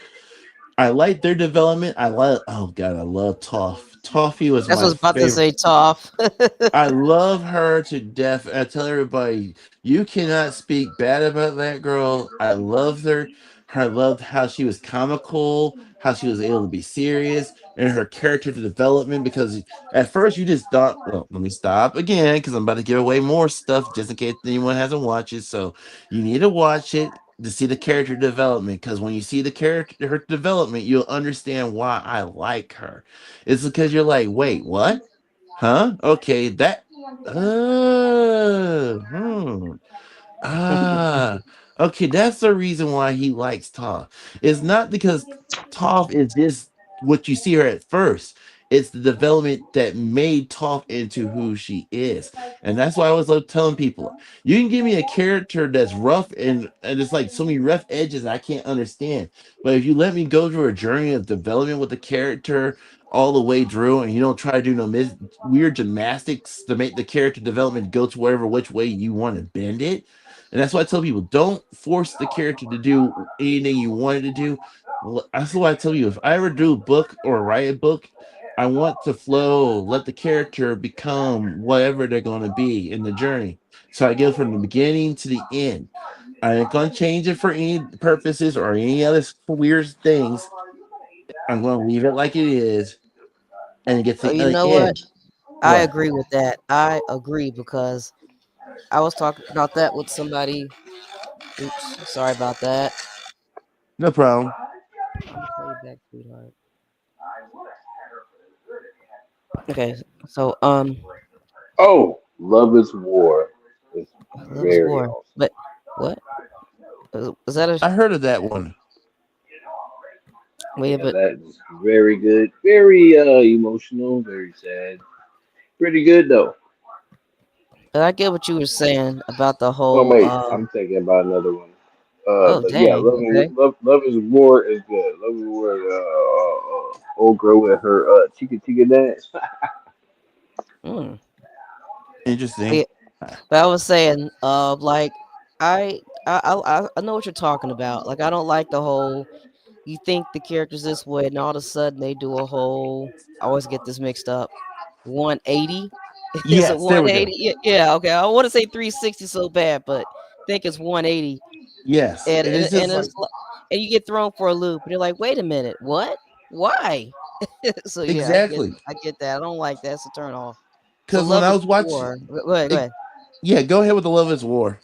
I like their development. I love oh god, I love Toph. Toffee was That's what I my was about to favorite. say, Toph. I love her to death. I tell everybody, you cannot speak bad about that girl. I loved her. I loved how she was comical, how she was able to be serious, and her character development. Because at first you just thought, well, let me stop again because I'm about to give away more stuff just in case anyone hasn't watched it. So you need to watch it to see the character development. Because when you see the character her development, you'll understand why I like her. It's because you're like, wait, what? Huh? Okay, that. Hmm. Ah, okay, that's the reason why he likes Toph. It's not because Toph is just what you see her at first. It's the development that made Toph into who she is. And that's why I was like telling people, you can give me a character that's rough and it's like so many rough edges I can't understand. But if you let me go through a journey of development with the character all the way through and you don't try to do no weird gymnastics to make the character development go to whatever which way you want to bend it, and that's why I tell people don't force the character to do anything you want it to do. That's why I tell you if I ever do a book or write a book, I want to flow, let the character become whatever they're going to be in the journey. So I go from the beginning to the end. I ain't going to change it for any purposes or any other weird things. I'm going to leave it like it is and get to Oh, the you know what? end. I What? agree with that. I agree because I was talking about that with somebody. Oops, sorry about that. No problem. I'm gonna call you back, sweetheart. Okay, so Oh, Love is War. It's Love is very War. awesome. But what? Was that a I heard of that one. wait? Yeah, But that's very good. Very emotional, very sad. Pretty good though. I get what you were saying about the Oh whole. wait, I'm thinking about another one. Oh But yeah, dang. Okay. Love is War is good. Love is War. Old girl with her chica chica dance. Hmm. Interesting. Yeah, but I was saying, like I know what you're talking about. Like I don't like the whole. You think the character's this way, and all of a sudden they do a whole. I always get this mixed up. 180. Is it Yes, there we go. 180? Yeah. Okay. I want to say 360 so bad, but I think it's 180. Yes, And and and it's and just like it's and you get thrown for a loop, and you're like, wait a minute, what? Why? So yeah, exactly I get that. I don't like that. It's a turn off. So because when Love I is was watching, War. Go ahead. Go it, ahead. yeah, go ahead with the Love Is War.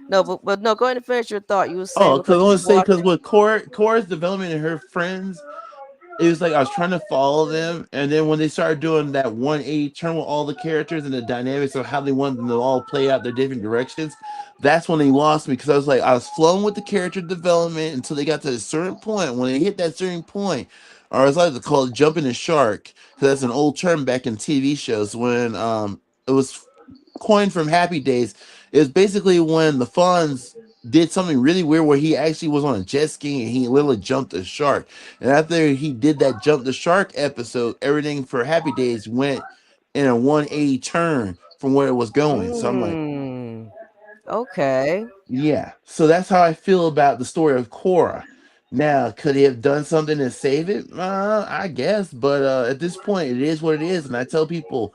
No, but no. Go ahead and finish your thought. You were saying Oh, because because I you want was to say because watching. with Cora's development and her friends, it was like I was trying to follow them, and then when they started doing that 180 turn with all the characters and the dynamics of how they wanted them to all play out their different directions, that's when they lost me because I was like I was flowing with the character development until they got to a certain point. When they hit that certain point, or as I like to call it, jumping the shark. 'Cause that's an old term back in TV shows when it was coined from Happy Days. It was basically when the Fonz did something really weird where he actually was on a jet ski and he literally jumped a shark. And after he did that jump the shark episode, everything for Happy Days went in a 180 turn from where it was going. So I'm like, Okay. yeah. So that's how I feel about the story of Korra. Now, could he have done something to save it? I guess, but at this point, it is what it is. And I tell people,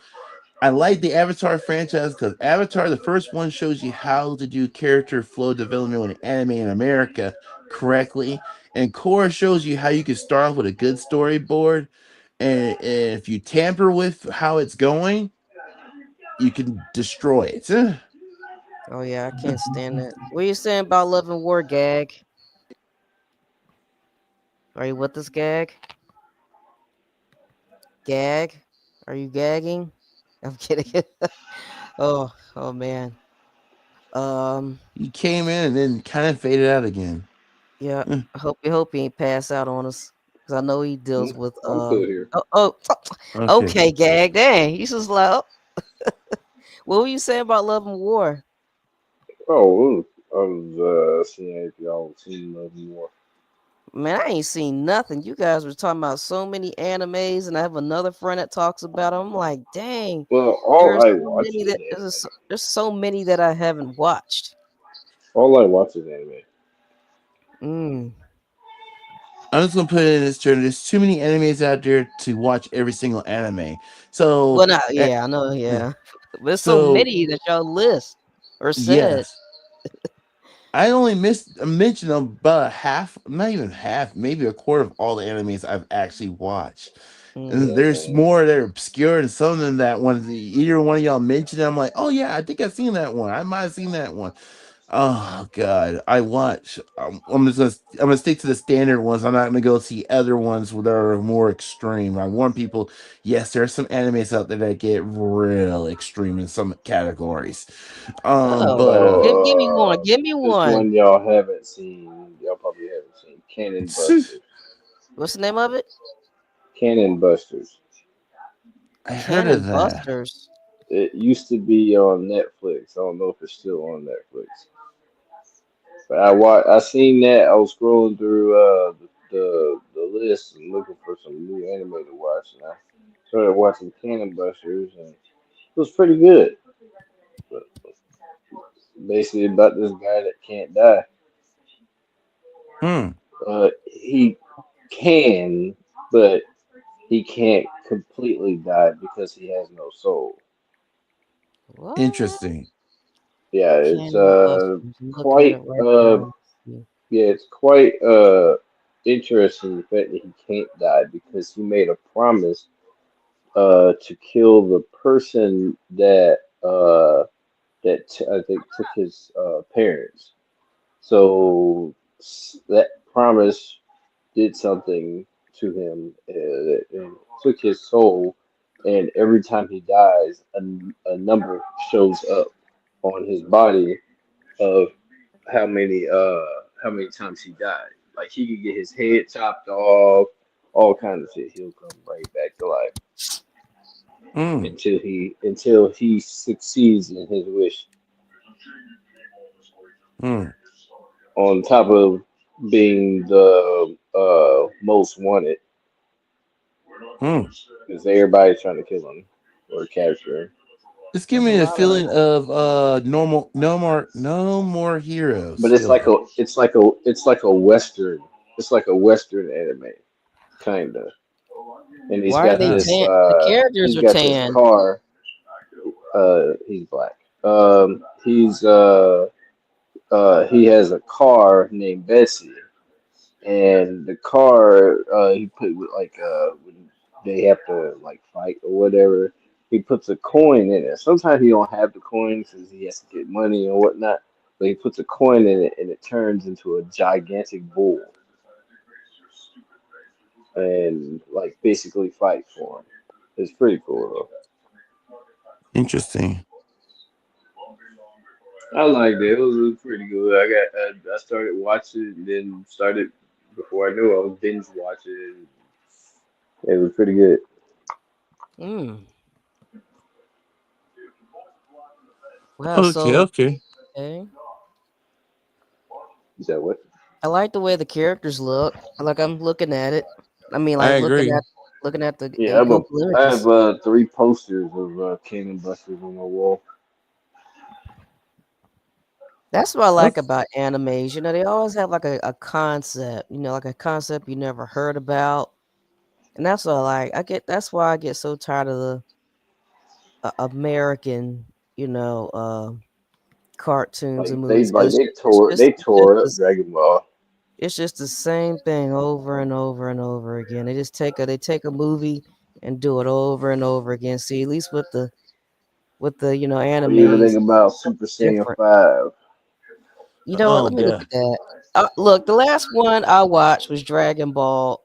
I like the Avatar franchise because Avatar, the first one, shows you how to do character flow development with anime in America correctly, and Korra shows you how you can start off with a good storyboard, and if you tamper with how it's going, you can destroy it. Oh yeah, I can't stand that. What are you saying about Love and War, Gag? Are you with us, Gag? Gag? Are you gagging? I'm kidding. Oh man. He came in and then kind of faded out again. Yeah. I hope he ain't pass out on us, because I know he deals with I'm still here. Okay. okay, Gag. Dang, you just like, what were you saying about Love and War? Oh, I was seeing if y'all seen Love and War. Man, I ain't seen nothing. You guys were talking about so many animes, and I have another friend that talks about them. I'm like, dang, Well, all there's I so watch many is that anime. there's so many that I haven't watched. All I watch is anime. Mm. I'm just gonna put it in this term. There's too many animes out there to watch every single anime. So, Well, not eh, yeah, I know, eh, yeah. There's so so many that y'all list or said. yes, I only mentioned about half, not even half, maybe a quarter of all the animes I've actually watched. Mm. And Yeah, there's man. more that are obscure, and some of them that either one of y'all mentioned, I'm like, oh yeah, I think I've seen that one. I might have seen that one. Oh God, I watch. I'm gonna stick to the standard ones. I'm not gonna go see other ones that are more extreme. I warn people. Yes, there are some animes out there that get real extreme in some categories. Oh, But give me one. Give me This one. one y'all haven't seen. Y'all probably haven't seen Cannon Busters. What's the name of it? Cannon Busters. I heard of Cannon that. Busters. It used to be on Netflix. I don't know if it's still on Netflix. But I seen that. I was scrolling through the list and looking for some new anime to watch, and I started watching Cannon Busters, and it was pretty good. But basically about this guy that can't die. Hmm. He can, but he can't completely die because he has no soul. What? Interesting. Yeah, it's Cannon Busters. I'm looking at quite it right now. yeah, it's quite interesting the fact that he can't die because he made a promise to kill the person that I think took his parents. So that promise did something to him and took his soul. And every time he dies, a number shows up on his body of how many times he died. Like he could get his head chopped off, all kinds of shit. He'll come right back to life Hmm. until he succeeds in his wish. Hmm. On top of being the most wanted, Hmm. because everybody's trying to kill him or capture him. It's giving That's a me the lot of. feeling of no more heroes But it's like feeling. a western. It's like a western anime, kinda. And he's Why are got they Ah. this tan? The characters he's are got this tan. car. He's black. He has a car named Betsy, and the car he put with like when they have to like fight or whatever. He puts a coin in it. Sometimes he don't have the coin because he has to get money and whatnot. But he puts a coin in it, and it turns into a gigantic bull, and like basically fight for him. It's pretty cool Interesting. though. I liked it. It was pretty good. I started watching, and then started before I knew it, I was binge watching. It was pretty good. Mm. Wow. Okay, So okay. okay. You said what? I like the way the characters look. Like I'm looking at it. I mean, I like agree. looking at the Yeah, couple I have images. 3 posters of Cannon Busters on my wall. That's what I like Okay. about animes. You know, they always have like a concept. You know, like a concept you never heard about, and that's what I like. That's why I get so tired of the American, you know, cartoons and They movies like because they it's tore just they tore up Dragon Ball. it's just the same thing over and over and over again. They take a movie and do it over and over again. See, at least with the What do you ever think animes, about something Super Saiyan different. 5? You know what? Oh Let me look god. at that. Look, the last one I watched was Dragon Ball.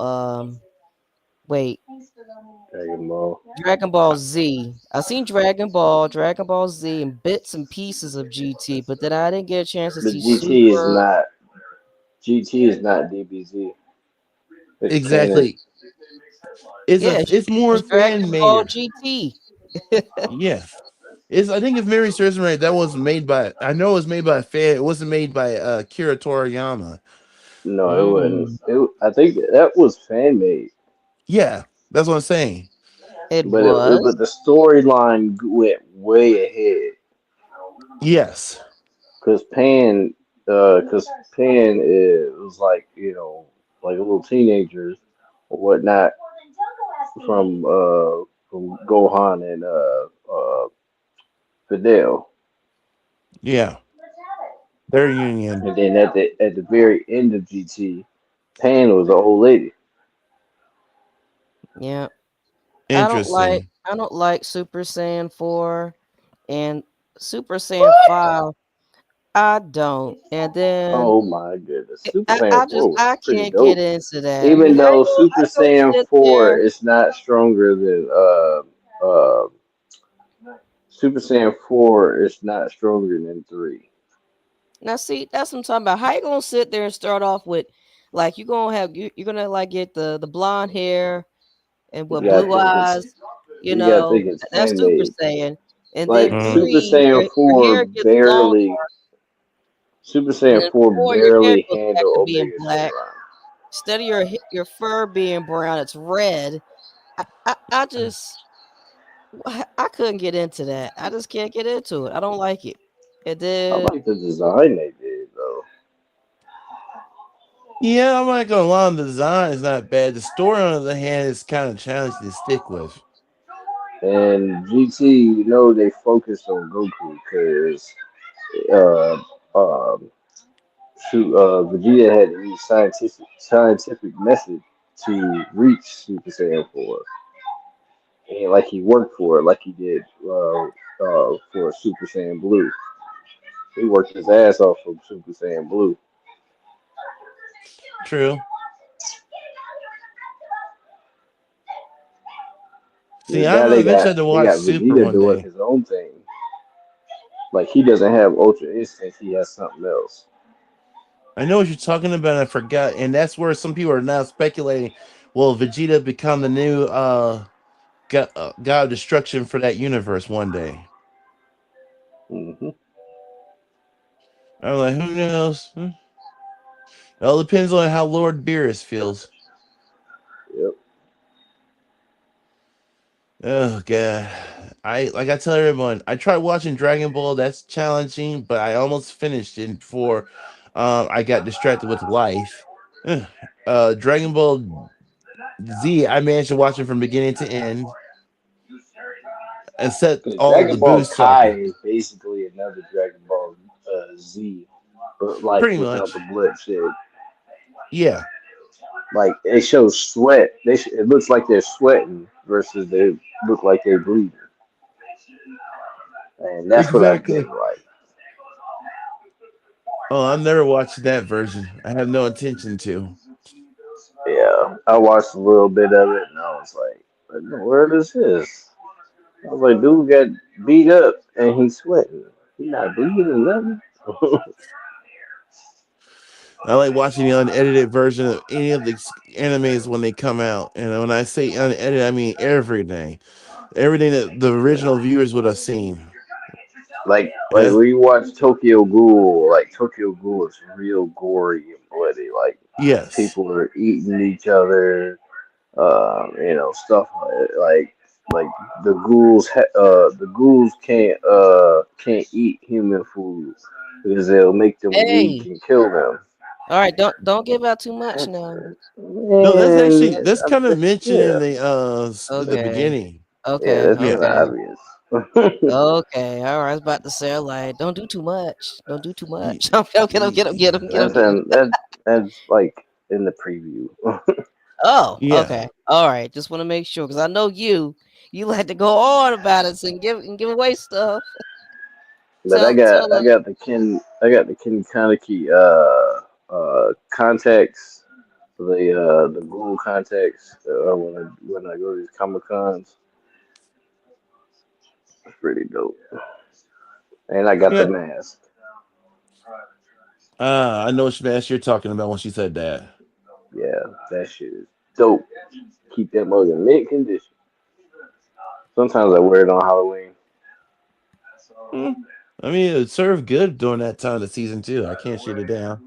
Wait, Dragon Ball. Dragon Ball Z. I seen Dragon Ball Z, and bits and pieces of GT, but then I didn't get a chance to But see Super. GT is not DBZ. It's canon. Exactly. It's Yeah, it's more it's Dragon fan Ball made. GT. Yeah. It's I think if memory serves me right, that was made by I know it was made by a fan. It wasn't made by Kira Toriyama. No, it wasn't. Mm, I think that was fan made, Yeah, that's what I'm saying. it but was. the storyline went way ahead Yes. because Pan is was like like a little teenager or whatnot from Gohan and Fidel, Yeah. Their union. and then at the very end of GT, Pan was an old lady. Yeah. Interesting. I don't like Super Saiyan 4 and Super Saiyan 5. I don't. And then Oh my goodness, Super Saiyan 4 was I pretty can't get dope. into that. Even though I Super go Saiyan sit 4 there. is not stronger than Super Saiyan 4 is not stronger than 3. Now see, that's what I'm talking about. How you gonna sit there and start off with like you're gonna like get the blonde hair and You with gotta blue think it's eyes, you you gotta know, think it's that's fan Super made. Saiyan. And then Like Mhm. Super 3, Saiyan your 4 hair gets long, Super and Saiyan then 4 4, your hair barely goes back to handle being Omega black. Shenron. Instead of your fur being brown, it's red. I just I couldn't get into that. I just can't get into it. I don't like it. And I then like the design they did though. Yeah, I'm not gonna lie. The design is not bad. The story, on the other hand, is kind of challenging to stick with. And GT, they focused on Goku because uh, um, Vegeta had to use scientific method to reach Super Saiyan 4, and like he worked for it, like he did for Super Saiyan Blue. He worked his ass off for Super Saiyan Blue. True. See, And I'm now gonna eventually have to they watch got Super Vegeta one doing day. his own thing. Like he doesn't have Ultra Instinct, he has something else. I know what you're talking about. I forgot, and that's where some people are now speculating. Will Vegeta become the new god of destruction for that universe one day? Hmm. I'm like, who knows? It all depends on how Lord Beerus feels. Yep. Oh god. I tell everyone, I tried watching Dragon Ball, that's challenging, but I almost finished it before I got distracted with life. Ugh. Dragon Ball Z, I managed to watch it from beginning to end and set Because all the Dragon Ball Buu Kai saga. is basically another Dragon Ball Z, but like Pretty without the much. bloodshed. Yeah, Like it shows sweat. It looks like they're sweating versus they look like they're bleeding, and that's what I exactly. didn't like. Oh, I'm never watching that version. I have no intention to. Yeah, I watched a little bit of it, and I was like, "What in the world is this?" I was like, "Dude got beat up, and he's sweating. He not bleeding or nothing." I like watching the unedited version of any of the animes when they come out. And when I say unedited, I mean everything that the original viewers would have seen. Like when you watch Tokyo Ghoul, like Tokyo Ghoul is real gory and bloody. Like Yes, people are eating each other, stuff like the ghouls can't eat human food because they'll make them weak Hey, and kill them. all right, don't give out too much now. no, Man, that's kind of mentioned yeah, in the Okay, beginning. yeah, okay, that's kind Yeah, of okay, obvious. okay. All right, I was about to say, like, don't do too much. Don't do too Ye- much. Get him, get him, That's get him. that's like in the preview. Oh, yeah. okay. All right. Just want to make sure because I know you like to go on about it and give away stuff. But I got Tell I us. got the Ken Kaneki contacts, the Google contacts when I go to these Comic Cons. It's pretty dope. And I got the Yeah. mask. I know which mask you're talking about when she said that. Yeah, that shit is dope. Keep that mug in mint condition. Sometimes I wear it on Halloween. Hmm. I mean, it served good during that time of the season too. I can't shit it down.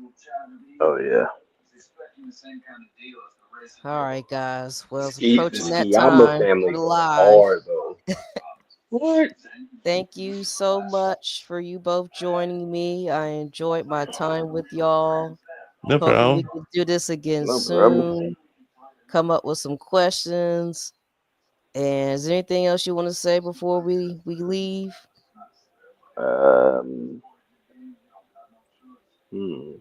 Oh yeah. All right, guys. Well, it's The approaching that Skiyama time for family the goes live. hard though. What? Thank you so much for you both joining me. I enjoyed my time with y'all. No Hopefully, we problem. can do this again No problem. soon. Come up with some questions. And is there anything else you want to say before we leave? Um, hmm.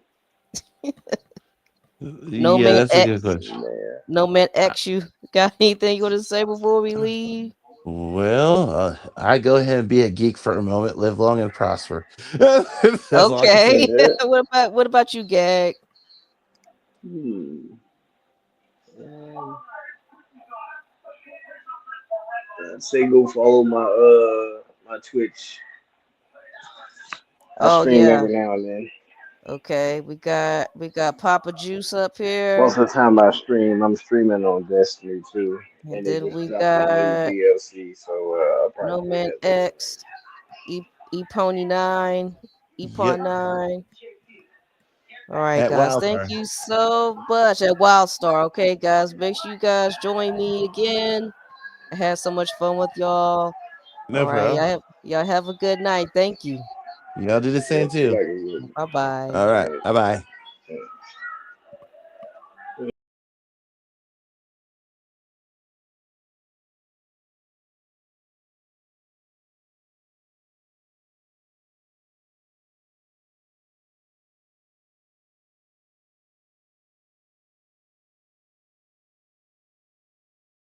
No Yeah, man that's a X. good question. Man. No man X. You got anything you want to say before we leave? Well, I go ahead and be a geek for a moment, live long and prosper. That's all I can Okay. say. Yeah. what about you, Gag? Hmm. Um, say go follow my Twitch. I Oh stream yeah. every now and then. Okay. We got Papa Juice up Most here. of the time I stream, I'm streaming on Destiny too, And and they then just we dropped a new got DLC, so I'll No probably play Man that later. X, E Pony 9, Yep. Epon 9. All right, At guys. Thank Wildstar. you so much at Wildstar. Okay, guys. Make sure you guys join me again. I had so much fun with y'all. All No right. problem. Y'all have a good night. Thank you. Y'all do the same Yep, too. like, Bye bye. All right. like, Bye bye.